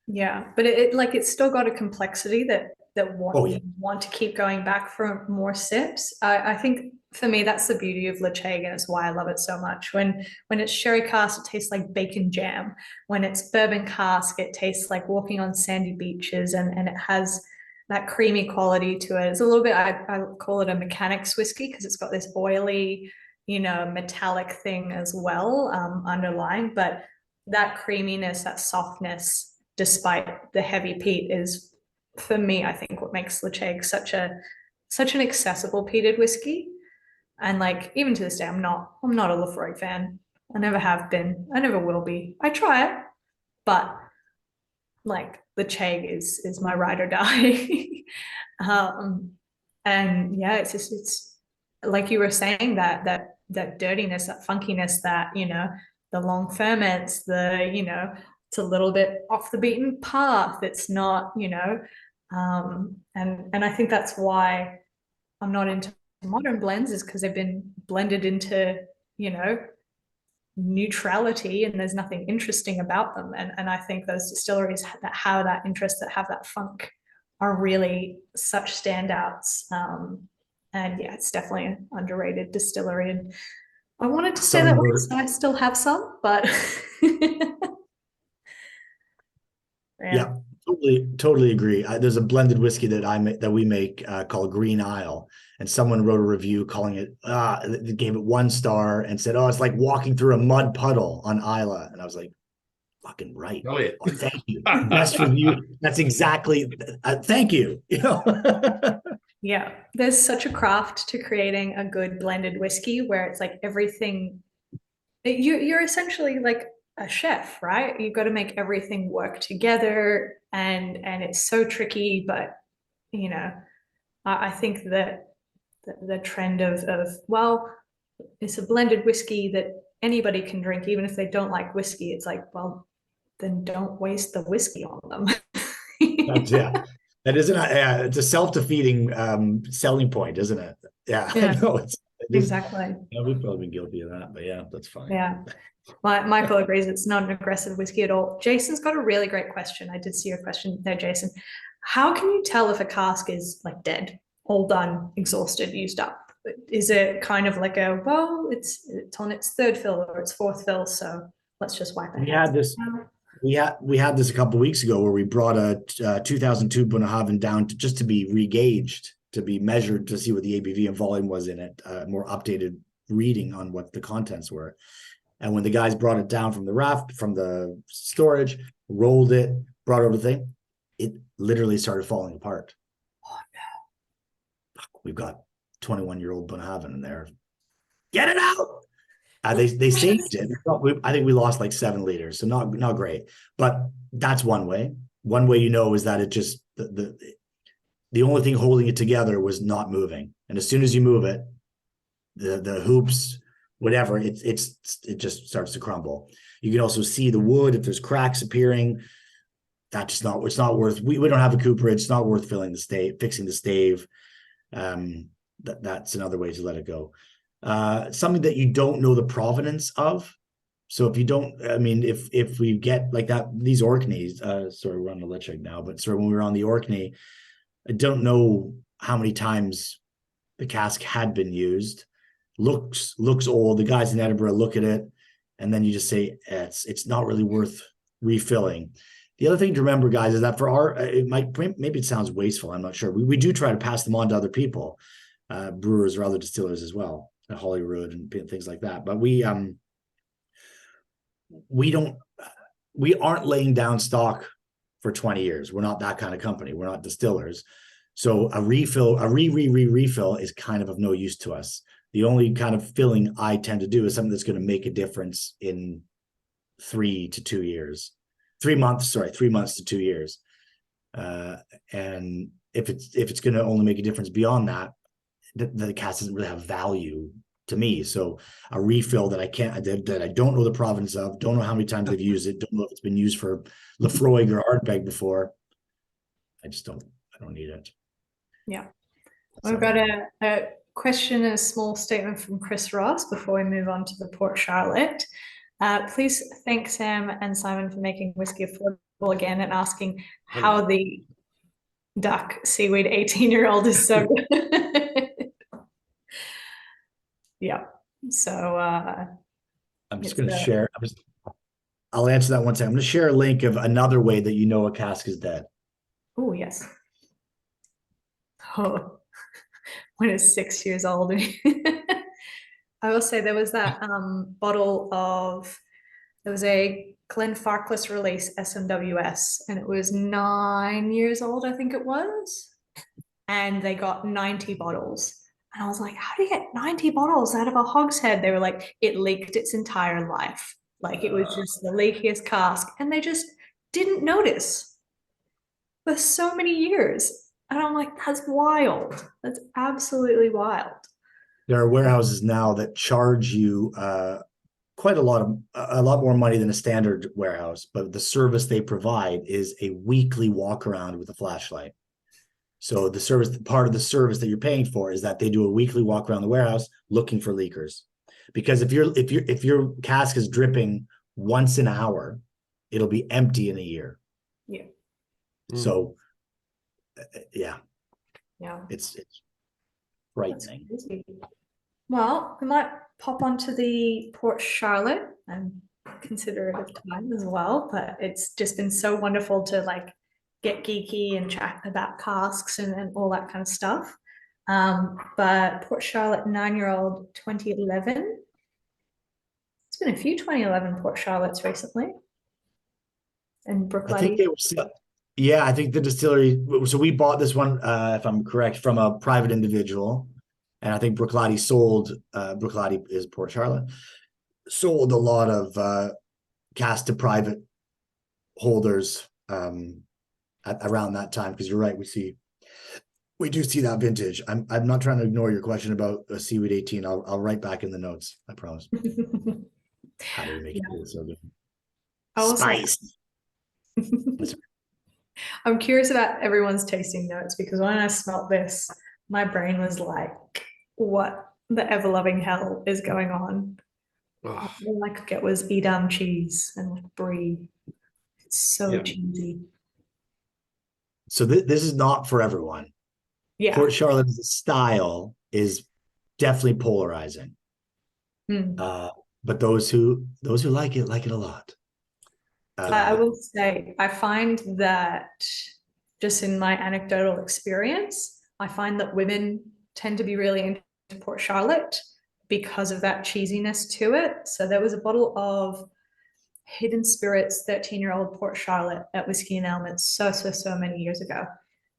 Yeah, but it's still got a complexity that want to keep going back for more sips. I think for me that's the beauty of Ledaig, and it's why I love it so much. When it's sherry cask, it tastes like bacon jam. When it's bourbon cask, it tastes like walking on sandy beaches, and it has that creamy quality to it. It's a little bit, I call it a mechanics whiskey because it's got this oily, metallic thing as well underlying, but that creaminess, that softness, despite the heavy peat, is for me, I think, what makes Ledaig such an accessible peated whiskey. And like even to this day, I'm not a Lafroig fan. I never have been. I never will be. I try it, but like Ledaig is my ride or die. And yeah, it's like you were saying, that dirtiness, that funkiness, that the long ferments, it's a little bit off the beaten path. It's not, and I think that's why I'm not into modern blends, is because they've been blended into, neutrality, and there's nothing interesting about them. And I think those distilleries that have that interest, that have that funk, are really such standouts. And yeah, it's definitely an underrated distillery. And I wanted to say that I still have some, but yeah, totally agree. There's a blended whiskey that we make called Green Isle, and someone wrote a review calling it, they gave it 1 star and said, "Oh, it's like walking through a mud puddle on Islay." And I was like, "Fucking right! Oh yeah, thank you, best review." That's exactly. Thank you. Yeah, there's such a craft to creating a good blended whiskey where it's like everything. You're essentially like a chef, right? You've got to make everything work together, and it's so tricky. But you know, I think that the trend of well, it's a blended whiskey that anybody can drink, even if they don't like whiskey. It's like, well, then don't waste the whiskey on them. Yeah, that isn't. It's a self-defeating selling point, isn't it? Yeah, Yeah. I know it is. Exactly. Yeah, we've probably been guilty of that, but yeah, that's fine. Yeah. Michael agrees it's not an aggressive whiskey at all. Jason's got a really great question. I did see your question there, Jason. How can you tell if a cask is like dead, all done, exhausted, used up? Is it kind of like a, well, it's on its third fill or its fourth fill, so let's just wipe it. We had this. We had this a couple of weeks ago where we brought a 2002 Bunnahabhain down to be regauged, to be measured to see what the ABV and volume was in it, more updated reading on what the contents were. And when the guys brought it down from the storage, rolled it, brought over the thing, it literally started falling apart. Oh no! We've got 21-year-old Bunnahabhain in there. Get it out! They saved it. I think we lost like 7 liters, so not great. But that's one way. One way is that it just the only thing holding it together was not moving. And as soon as you move it, the hoops, whatever, it just starts to crumble. You can also see the wood if there's cracks appearing. It's not worth. We don't have a cooperage. It's not worth fixing the stave. That's another way to let it go. Something that you don't know the provenance of. So if you don't, I mean, if we get like that, these Orkneys, sorry, we're on the Ledaig now, but when we were on the Orkney, I don't know how many times the cask had been used. Looks old. The guys in Edinburgh look at it, and then you just say it's not really worth refilling. The other thing to remember, guys, is that maybe it sounds wasteful. I'm not sure. We do try to pass them on to other people, brewers or other distillers as well, at Holyrood and things like that. But we aren't laying down stock for 20 years. We're not that kind of company. We're not distillers. So a refill is kind of no use to us. The only kind of filling I tend to do is something that's going to make a difference in 3 to 2 years. 3 months to 2 years. And if it's going to only make a difference beyond that, the cask doesn't really have value to me. So a refill that I don't know the provenance of, don't know how many times they've used it, don't know if it's been used for Lefroy or Ardbeg before. I don't need it. Yeah. We've got a question and a small statement from Chris Ross before we move on to the Port Charlotte. Please thank Sam and Simon for making whiskey affordable again and asking how the duck seaweed 18-year-old is so good. Yeah. So I'm just going to share. I'll answer that one second. I'm going to share a link of another way that you know a cask is dead. Oh, yes. Oh, when it's 6 years old. I will say there was that there was a Glenfarclas release SMWS, and it was 9 years old, I think it was. And they got 90 bottles. And I was like, how do you get 90 bottles out of a hogshead? They were like, it leaked its entire life. Like it was just the leakiest cask. And they just didn't notice for so many years. And I'm like, that's wild. That's absolutely wild. There are warehouses now that charge you quite a lot more money than a standard warehouse, but the service they provide is a weekly walk around with a flashlight. So part of the service that you're paying for is that they do a weekly walk around the warehouse looking for leakers. Because if your cask is dripping once an hour, it'll be empty in a year. Yeah. So yeah. It's frightening. Well, we might pop onto the Port Charlotte and considerate of time as well, but it's just been so wonderful to like get geeky and chat about casks and all that kind of stuff. But Port Charlotte 9-year-old 2011. It's been a few 2011 Port Charlottes recently. And Brookline. I think they were. Yeah, I think the distillery. So we bought this one, if I'm correct, from a private individual, and I think Bruichladdich sold. Bruichladdich is Port Charlotte. Sold a lot of cast to private holders around that time, because you're right, we do see that vintage. I'm not trying to ignore your question about a Seaweed 18. I'll write back in the notes, I promise. How do we make it so good? Spice. I'm curious about everyone's tasting notes, because when I smelt this, my brain was like, what the ever-loving hell is going on? All I could get was Edam cheese and brie. It's so cheesy. So this is not for everyone. Yeah. Port Charlotte as a style is definitely polarizing. But those who like it a lot. I will say, I find that just in my anecdotal experience, I find that women tend to be really into Port Charlotte because of that cheesiness to it. So there was a bottle of Hidden Spirits 13-year-old Port Charlotte at Whiskey and Elements so many years ago.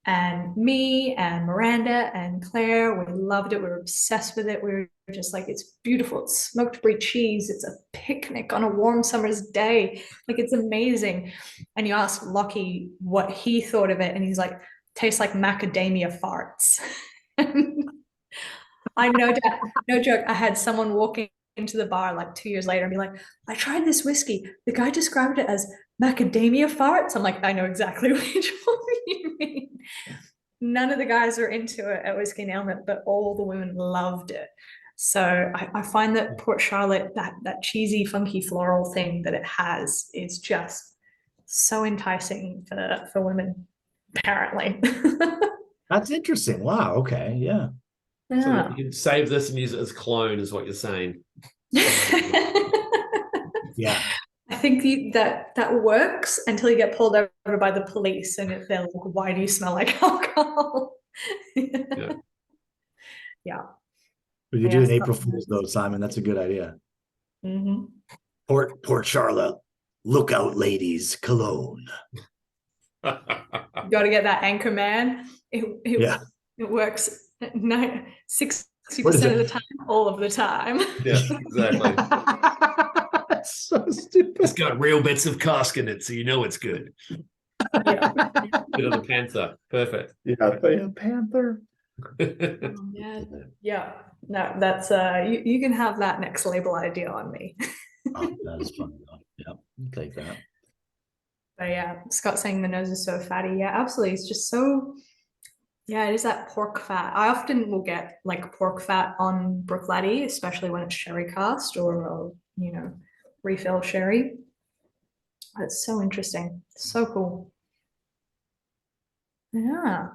And me and Miranda and Claire, we loved it. We were obsessed with it. We were just like, it's beautiful. It's smoked brie cheese. It's a picnic on a warm summer's day. Like, it's amazing. And you ask Lockie what he thought of it, and he's like, tastes like macadamia farts. I know that, no joke. I had someone walking into the bar like 2 years later and be like, I tried this whiskey. The guy described it as macadamia farts. I'm like, I know exactly which one you mean. None of the guys were into it at Whiskey and Element, but all the women loved it. So I find that Port Charlotte, that cheesy, funky floral thing that it has, is just so enticing for women, apparently. That's interesting. Wow. Okay. Yeah. So you can save this and use it as clone, is what you're saying. Yeah. I think that works until you get pulled over by the police, and they're like, why do you smell like alcohol? Yeah. We could do an April Fool's though, Simon. That's a good idea. Port Charlotte, look out, ladies, cologne. You got to get that anchor man. It works 60% of the time, all of the time. Yeah, exactly. That's so stupid. It's got real bits of cask in it, so you know it's good. Yeah. Bit of the panther. Perfect. Yeah, panther. Yeah. No, that's you can have that next label idea on me. Oh, that is fun though. Yeah, take that. But yeah, Scott saying the nose is so fatty. Yeah, absolutely. It's just so, yeah, it is that pork fat. I often will get like pork fat on Bruichladdich, especially when it's sherry cast or refill sherry. It's so interesting. So cool. Yeah.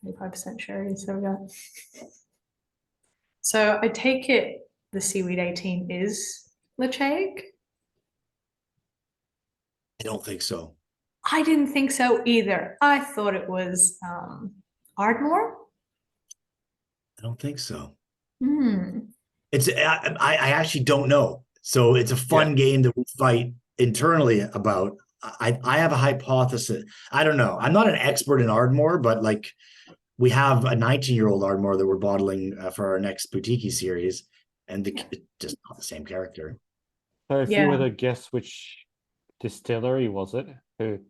25% sherry, so we got. So I take it the Seaweed 18 is Ledaig? I don't think so. I didn't think so either. I thought it was Ardmore. I don't think so. It's I actually don't know. So it's a fun game that we fight internally about. I have a hypothesis. I don't know. I'm not an expert in Ardmore, but like we have a 19-year-old Ardmore that we're bottling for our next boutique series, and it's just not the same character. So if you were to guess which distillery was it? Who?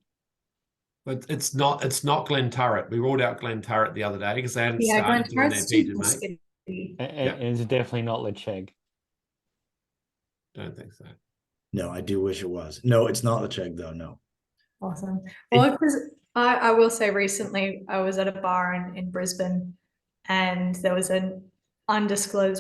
But it's not Glenturret. We ruled out Glenturret the other day because they hadn't started doing their peated make. And it's definitely not Ledaig. Don't think so. No, I do wish it was. No, it's not Ledaig though. No. Awesome. Well, because I will say recently I was at a bar in Brisbane, and there was an ardmore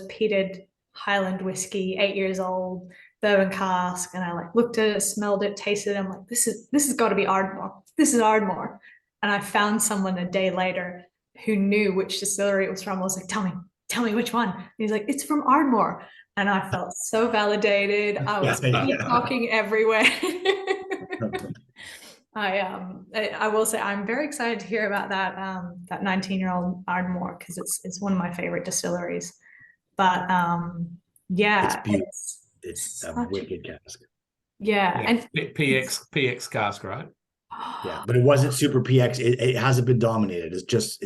peated Highland whiskey, 8 years old, bourbon cask, and I like looked at it, smelled it, tasted it. I'm like, this has got to be Ardmore. This is Ardmore. And I found someone a day later who knew which distillery it was from. I was like, tell me which one. And he's like, it's from Ardmore. And I felt so validated. I was talking everywhere. I will say I'm very excited to hear about that 19-year-old Ardmore, because it's one of my favorite distilleries. But it's a wicked cask. And PX cask, right? Yeah, but it wasn't super PX. It hasn't been dominated. It's just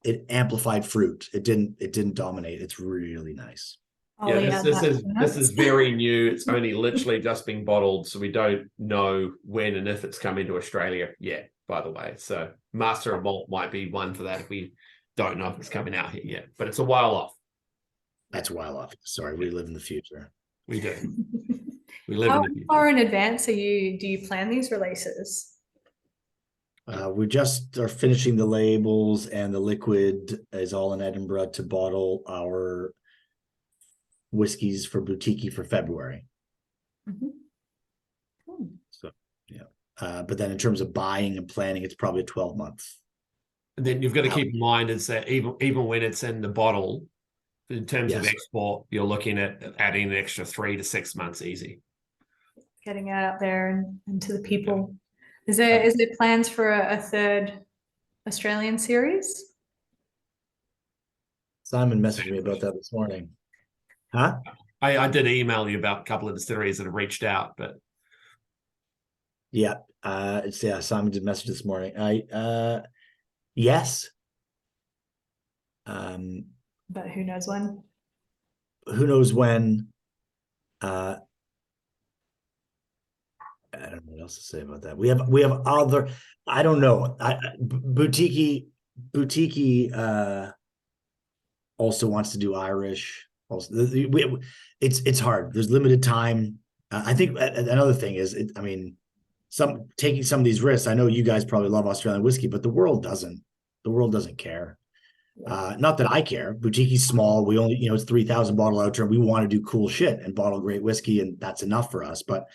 it amplified fruit. It didn't dominate. It's really nice. I'll Yeah, add this that is to this notes. is very new. It's only literally just been bottled, so we don't know when and if it's coming to Australia yet, by the way. So Master of Malt might be one for that if we don't know if it's coming out here yet. But it's a while off. That's a while off. Sorry, we live in the future. We do. We live How in the future. far in advance do you plan these releases? We just are finishing the labels, and the liquid is all in Edinburgh to bottle our whiskeys for boutique for February. Mhm. Cool. So yeah, but then in terms of buying and planning, it's probably a 12-month. And then you've got to keep in mind is that even when it's in the bottle, in terms of Yes. export, you're looking at adding an extra 3 to 6 months easy. Getting it out there and to the people. Is there plans for a third Australian series? Simon messaged me about that this morning. Huh? I did email you about a couple of distilleries that have reached out, but Yeah. Simon did message this morning. Yes. But who knows when? Who knows when? I don't know what else to say about that. We have other. I don't know. Boutique also wants to do Irish. Also, it's hard. There's limited time. I think another thing is, taking some of these risks. I know you guys probably love Australian whiskey, but the world doesn't. The world doesn't care. Not that I care. Boutique's small. We only, it's 3,000 bottle out turn. We want to do cool shit and bottle great whiskey, and that's enough for us. But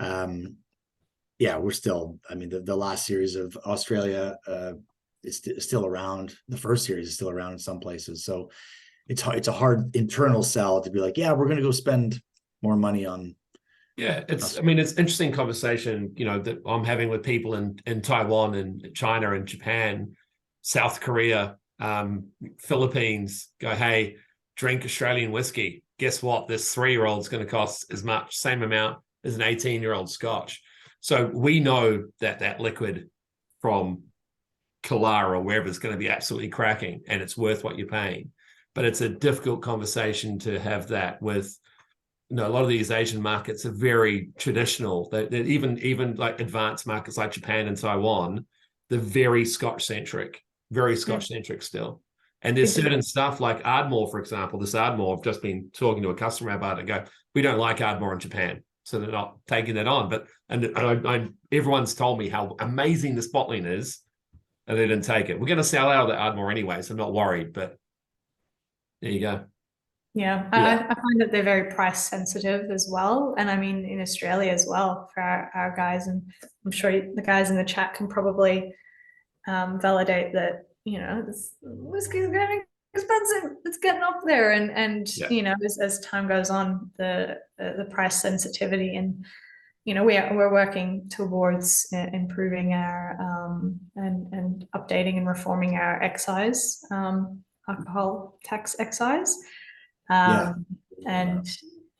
we're still. The last series of Australia is still around. The first series is still around in some places. So it's a hard internal sell to be like, yeah, we're going to go spend more money on. Yeah, it's interesting conversation, that I'm having with people in Taiwan and China and Japan, South Korea, Philippines. Go, hey, drink Australian whiskey. Guess what? This 3-year-old's going to cost same amount as an 18-year-old Scotch. So we know that liquid from Kalar or wherever is going to be absolutely cracking, and it's worth what you're paying. But it's a difficult conversation to have that with. A lot of these Asian markets are very traditional. They're even like advanced markets like Japan and Taiwan, they're very Scotch-centric still. And there's certain stuff like Ardmore, for example. This Ardmore, I've just been talking to a customer about it and go, we don't like Ardmore in Japan, so they're not taking that on. But everyone's told me how amazing this bottling is, and they didn't take it. We're going to sell out of the Ardmore anyway, so I'm not worried. But there you go. Yeah, I find that they're very price sensitive as well. And in Australia as well for our guys. And I'm sure the guys in the chat can probably validate that, this whiskey is getting expensive. It's getting up there. And as time goes on, the price sensitivity and, we're working towards improving our and updating and reforming our excise, alcohol tax excise. And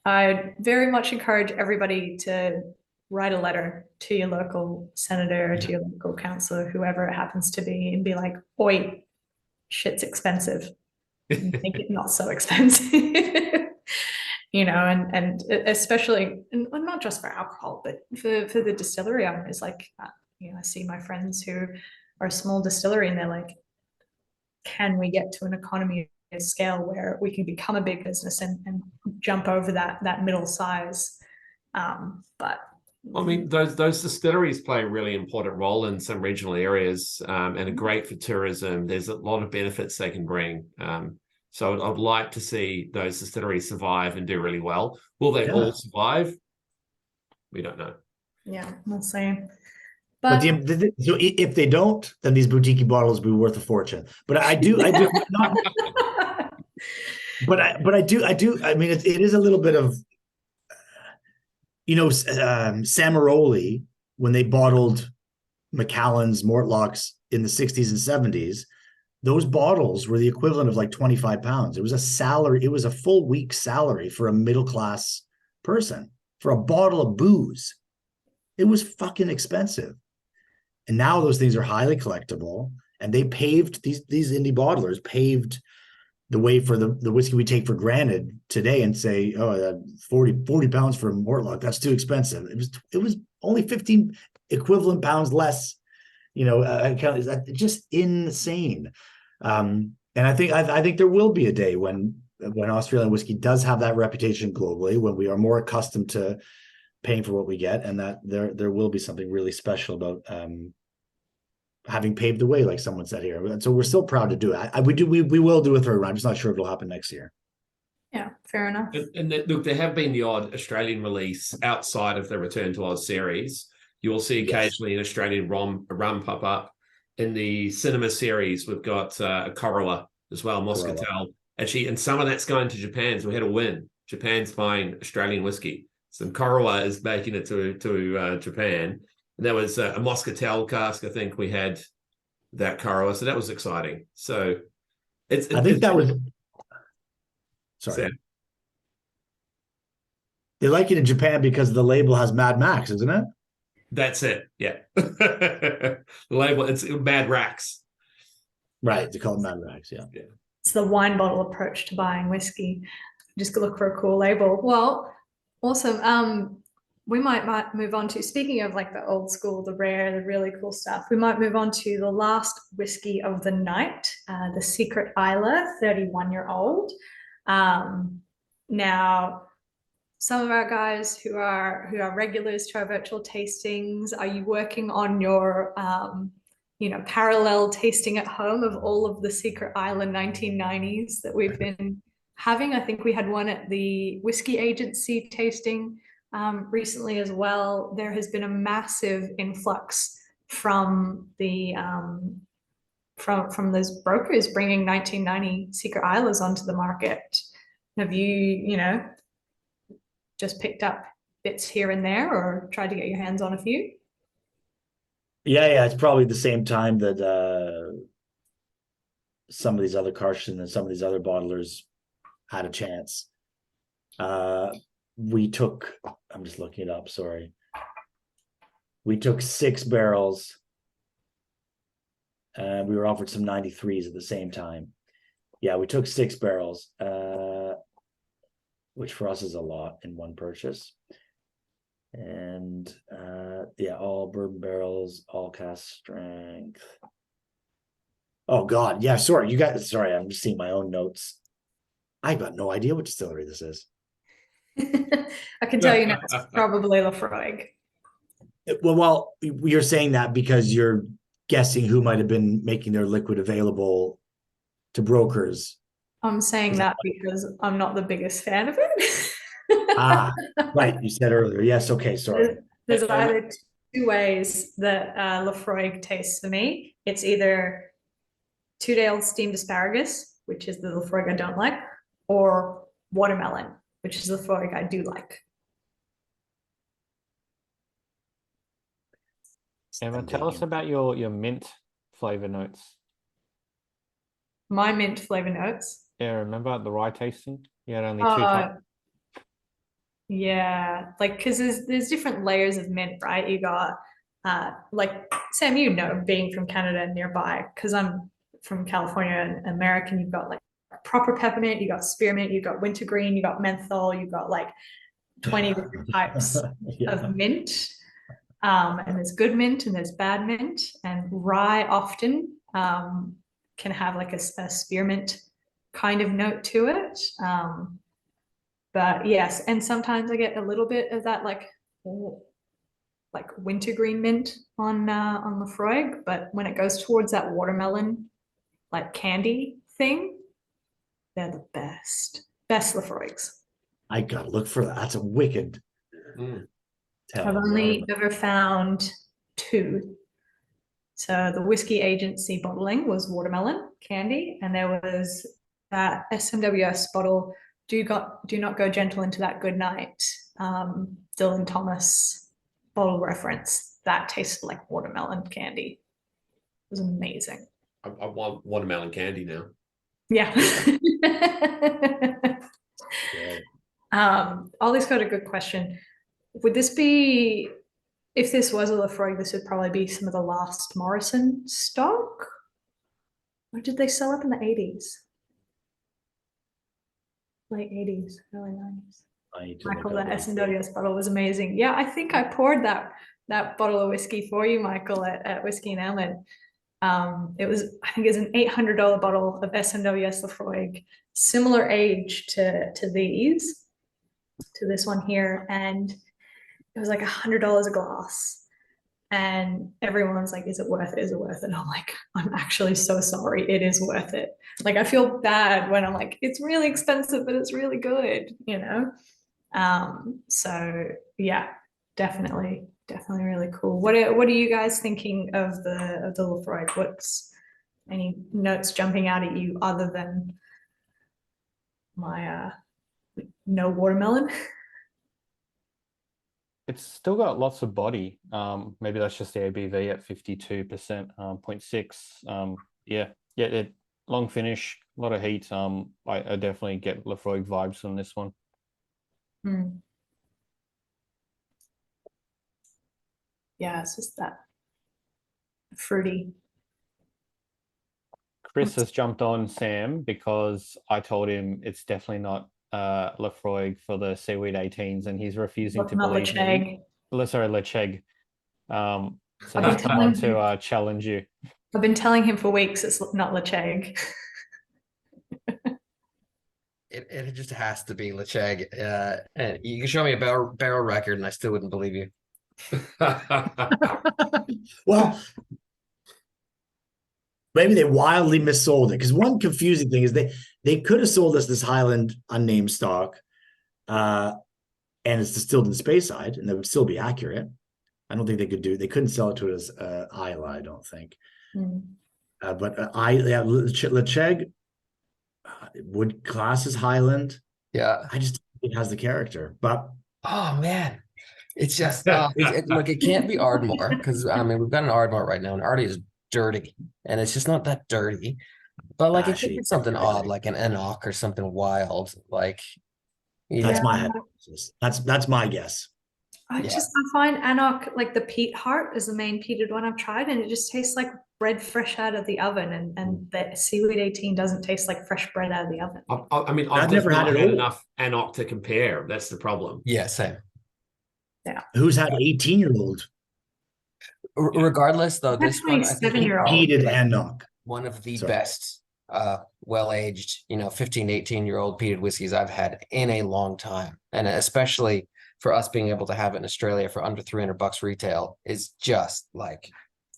I very much encourage everybody to write a letter to your local senator, to your local councillor, whoever it happens to be, and be like, oi, shit's expensive. Make it not so expensive. And especially, and not just for alcohol, but for the distillery owners. Like, I see my friends who are a small distillery and they're like, can we get to an economy scale where we can become a big business and jump over that middle size? But those distilleries play a really important role in some regional areas, and are great for tourism. There's a lot of benefits they can bring. So I'd like to see those distilleries survive and do really well. Will they all survive? We don't know. Yeah, we'll see. But so if they don't, then these boutique bottles will be worth a fortune. But I do not. But I do. It is a little bit of, Samaroli, when they bottled Macallan's Mortlocks in the 60s and 70s, those bottles were the equivalent of like 25 pounds. It was a salary. It was a full week's salary for a middle-class person for a bottle of booze. It was fucking expensive. And now those things are highly collectible, and they paved these indie bottlers paved the way for the whiskey we take for granted today and say, oh, 40 pounds for a Mortlock, that's too expensive. It was only 15 equivalent pounds less, you know, just insane. And I think there will be a day when Australian whiskey does have that reputation globally, when we are more accustomed to paying for what we get, and that there will be something really special about having paved the way, like someone said here. And so we're still proud to do it. We will do a third round. I'm just not sure if it'll happen next year. Yeah, fair enough. And look, there have been the odd Australian release outside of the Return to Oz series. You will see occasionally an Australian rum pop up. In the cinema series, we've got a Corolla as well, Moscatel. Actually, and some of that's going to Japan, so we had a win. Japan's buying Australian whiskey. Some Corolla is making it to Japan. And there was a Moscatel cask, I think we had that Corolla. So that was exciting. So sorry. They like it in Japan because the label has Mad Max, isn't it? That's it. Yeah. The label, it's Mad Rax. Right. They call it Mad Rax. Yeah. It's the wine bottle approach to buying whiskey. Just look for a cool label. Well, awesome. We might move on to, speaking of like the old school, the rare, the really cool stuff, we might move on to the last whiskey of the night, the Secret Islay 31-year-old. Now, some of our guys who are regulars to our virtual tastings, are you working on your parallel tasting at home of all of the Secret Islay 1990s that we've been having? I think we had one at the Whiskey Agency tasting recently as well. There has been a massive influx from the from those brokers bringing 1990 Secret Islas onto the market. Have you just picked up bits here and there, or tried to get your hands on a few? Yeah, it's probably the same time that some of these other Karsten and some of these other bottlers had a chance. We took, I'm just looking it up, sorry. We took 6 barrels and we were offered some 93s at the same time. Yeah, we took 6 barrels, which for us is a lot in one purchase. And all bourbon barrels, all cask strength. Oh God, yeah, sorry, I'm just seeing my own notes. I've got no idea what distillery this is. I can tell you now, it's probably Laphroaig. Well, you're saying that because you're guessing who might have been making their liquid available to brokers. I'm saying that because I'm not the biggest fan of it. Right. You said earlier. Yes. Okay. Sorry. There's either 2 ways that Laphroaig tastes for me. It's either 2-day-old steamed asparagus, which is the Laphroaig I don't like, or watermelon, which is the Laphroaig I do like. Emma, tell us about your mint flavor notes. My mint flavor notes. Yeah, remember at the rye tasting? You had only 2 types. Yeah, like because there's different layers of mint, right? You got like Sam, being from Canada and nearby, because I'm from California and American, you've got like proper peppermint, you got spearmint, you got wintergreen, you got menthol, you got like 20 different types of mint. And there's good mint and there's bad mint, and rye often can have like a spearmint kind of note to it. But yes, and sometimes I get a little bit of that like wintergreen mint on Laphroaig, but when it goes towards that watermelon like candy thing, they're the best Laphroaigs. I gotta look for that. That's a wicked. I've only ever found 2. So the Whiskey Agency bottling was watermelon candy, and there was that SMWS bottle, do not go gentle into that good night, Dylan Thomas bottle reference, that tasted like watermelon candy. It was amazing. I want watermelon candy now. Yeah. Ollie's got a good question. Would this be, if this was a Laphroaig, this would probably be some of the last Morrison stock? Or did they sell up in the 80s? late 80s, early 90s. I need to Michael, look that up S&WS bottle was amazing. Yeah, I think I poured that bottle of whiskey for you, Michael, at Whiskey and Almond. It was, I think, it was an $800 bottle of S&WS Lafroig, similar age to this one here, and it was like $100 a glass. And everyone's like, is it worth it? Is it worth it? And I'm like, I'm actually so sorry. It is worth it. Like, I feel bad when I'm like, it's really expensive, but it's really good, you know? So yeah, definitely really cool. What are you guys thinking of the Lafroig? What's any notes jumping out at you other than my no watermelon? It's still got lots of body. Maybe that's just the ABV at 52%, 0.6. Yeah, long finish, a lot of heat. I definitely get Lafroig vibes on this one. Yeah, it's just that fruity. Chris has jumped on Sam because I told him it's definitely not Lafroig for the Seaweed 18s, and he's refusing to Not believe me. Sorry, Ledaig. So I've been he's come on to challenge you. I've been telling him for weeks it's not Ledaig. It just has to be Ledaig. And you can show me a barrel record, and I still wouldn't believe you. Well, maybe they wildly missold it, because one confusing thing is they could have sold us this Highland unnamed stock, and it's distilled in Speyside, and that would still be accurate. I don't think they couldn't sell it to us as Islay, I don't think. But Ledaig would class as Highland. Yeah, I just think it has the character, but oh man, it's just look, it can't be Ardmore, because I mean we've got an Ardmore right now, and Ardie is dirty, and it's just not that dirty. But like it could be something odd, like an Enoch or something wild. Like that's my hypothesis. That's my guess. I find Anarch, like the peat heart is the main peated one I've tried, and it just tastes like bread fresh out of the oven, and the Seaweed 18 doesn't taste like fresh bread out of the oven. I mean, I've never had enough Anarch to compare. That's the problem. Yeah, same. Yeah. Who's had 18-year-old? Regardless, though, this one, I think, peated Anarch, one of the best well-aged, 15, 18-year-old peated whiskeys I've had in a long time. And especially for us being able to have it in Australia for under $300 retail is just like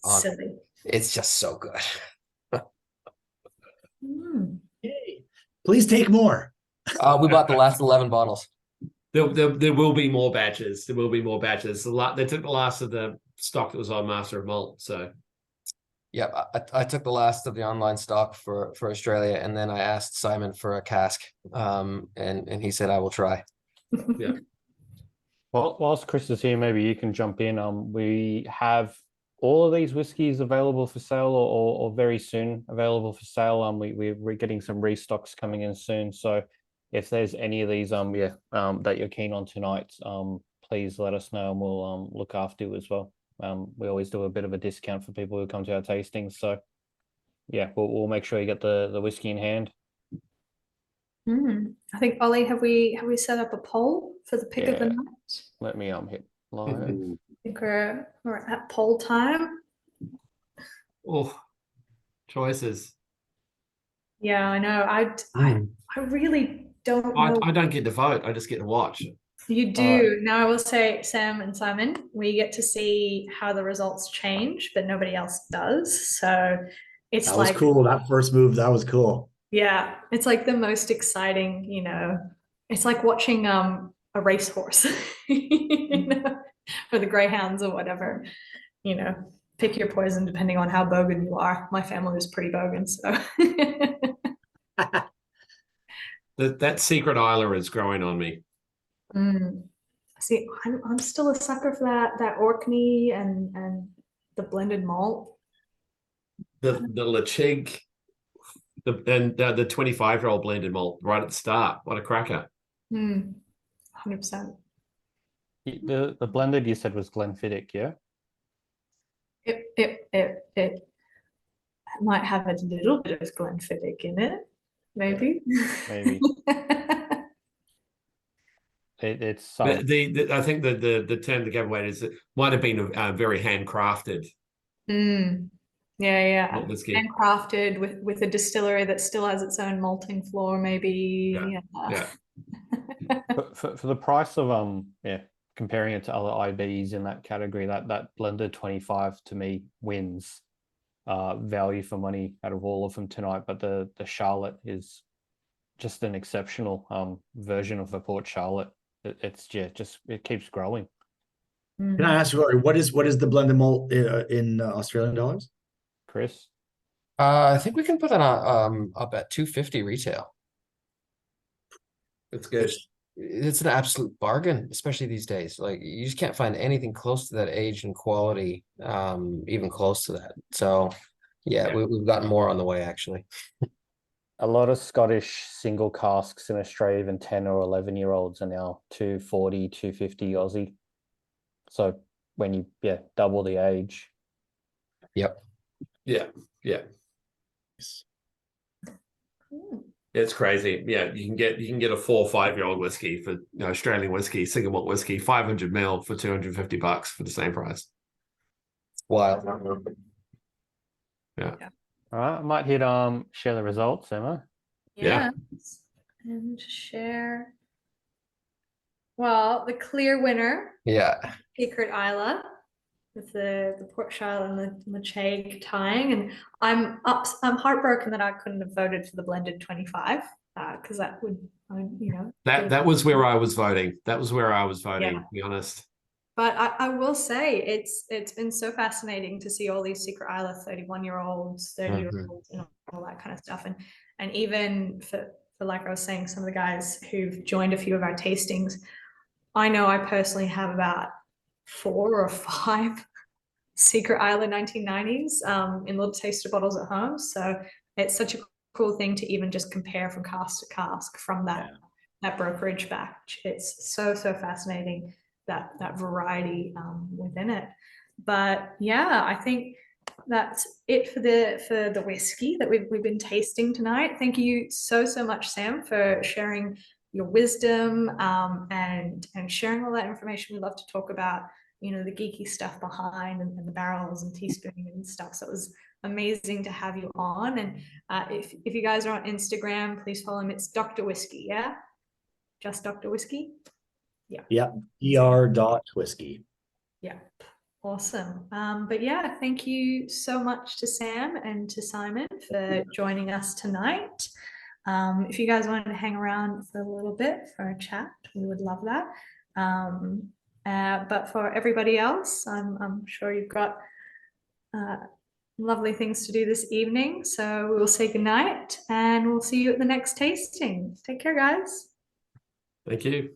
silly. It's just so good. Please take more. We bought the last 11 bottles. There will be more batches. There will be more batches. They took the last of the stock that was on Master of Malt. So, yeah, I took the last of the online stock for Australia, and then I asked Simon for a cask, and he said I will try. Yeah. Well, whilst Chris is here, maybe you can jump in. We have all of these whiskies available for sale, or very soon available for sale. We're getting some restocks coming in soon. So if there's any of these that you're keen on tonight, please let us know, and we'll look after you as well. We always do a bit of a discount for people who come to our tastings. So yeah, we'll make sure you get the whiskey in hand. I think, Ollie, have we set up a poll for the pick of the night? Let me hit live. I think we're at poll time. Oh, choices. Yeah, I know. I really don't know. I don't get to vote. I just get to watch. You do. Now I will say, Sam and Simon, we get to see how the results change, but nobody else does. So it's that was cool. That first move, that was cool. Yeah, it's like the most exciting, it's like watching a racehorse, for the greyhounds or whatever, pick your poison depending on how bogan you are. My family was pretty bogan, so. That secret Islay is growing on me. See, I'm still a sucker for that Orkney and the blended malt. The Ledaig. The 25-year-old blended malt right at the start. What a cracker. 100%. The blended you said was Glenfiddich, yeah? It might have a little bit of Glenfiddich in it, maybe. Maybe. It's I think the term they gave away is it might have been very handcrafted. Yeah. Whiskey. Handcrafted with a distillery that still has its own malting floor, maybe. Yeah. for the price of comparing it to other IBs in that category, that blended 25 to me wins value for money out of all of them tonight. But the Charlotte is just an exceptional version of the Port Charlotte. It keeps growing. Can I ask you, what is the blended malt in Australian dollars? Chris? I think we can put that on up at 250 retail. It's good. It's an absolute bargain, especially these days. Like, you just can't find anything close to that age and quality, even close to that. So yeah, we've gotten more on the way, actually. A lot of Scottish single casks in Australia, even 10 or 11-year-olds, are now 240, 250 Aussie. So when you double the age. Yep. Yeah. It's crazy. Yeah, you can get a 4 or 5-year-old whiskey for Australian whiskey, single malt whiskey, 500 ml for $250 for the same price. Wild. Yeah. All right, I might hit share the results, Emma. Yeah. And share. Well, the clear winner. Yeah. Secret Islay, with the Port Charlotte and the Ledaig tying, and I'm heartbroken that I couldn't have voted for the blended 25 because that would that was where I was voting. To be honest. But I will say it's been so fascinating to see all these Secret Islay 31-year-olds, 30-year-olds, and all that kind of stuff, and even for like I was saying, some of the guys who've joined a few of our tastings, I know I personally have about 4 or 5 Secret Islay 1990s in little taster bottles at home. So it's such a cool thing to even just compare from cask to cask from that brokerage batch. It's so fascinating, that variety within it. But yeah, I think that's it for the whiskey that we've been tasting tonight. Thank you so much, Sam, for sharing your wisdom and sharing all that information. We love to talk about the geeky stuff behind and the barrels and teaspooning and stuff. So it was amazing to have you on. And if you guys are on Instagram, please follow him. It's Dr Whisky. Yeah, just Dr Whisky. Yeah. Dr.Whisky. Yeah. Awesome. But yeah, thank you so much to Sam and to Simon for joining us tonight. If you guys wanted to hang around for a little bit for a chat, we would love that. But for everybody else, I'm sure you've got lovely things to do this evening. So we will say goodnight and we'll see you at the next tasting. Take care, guys. Thank you.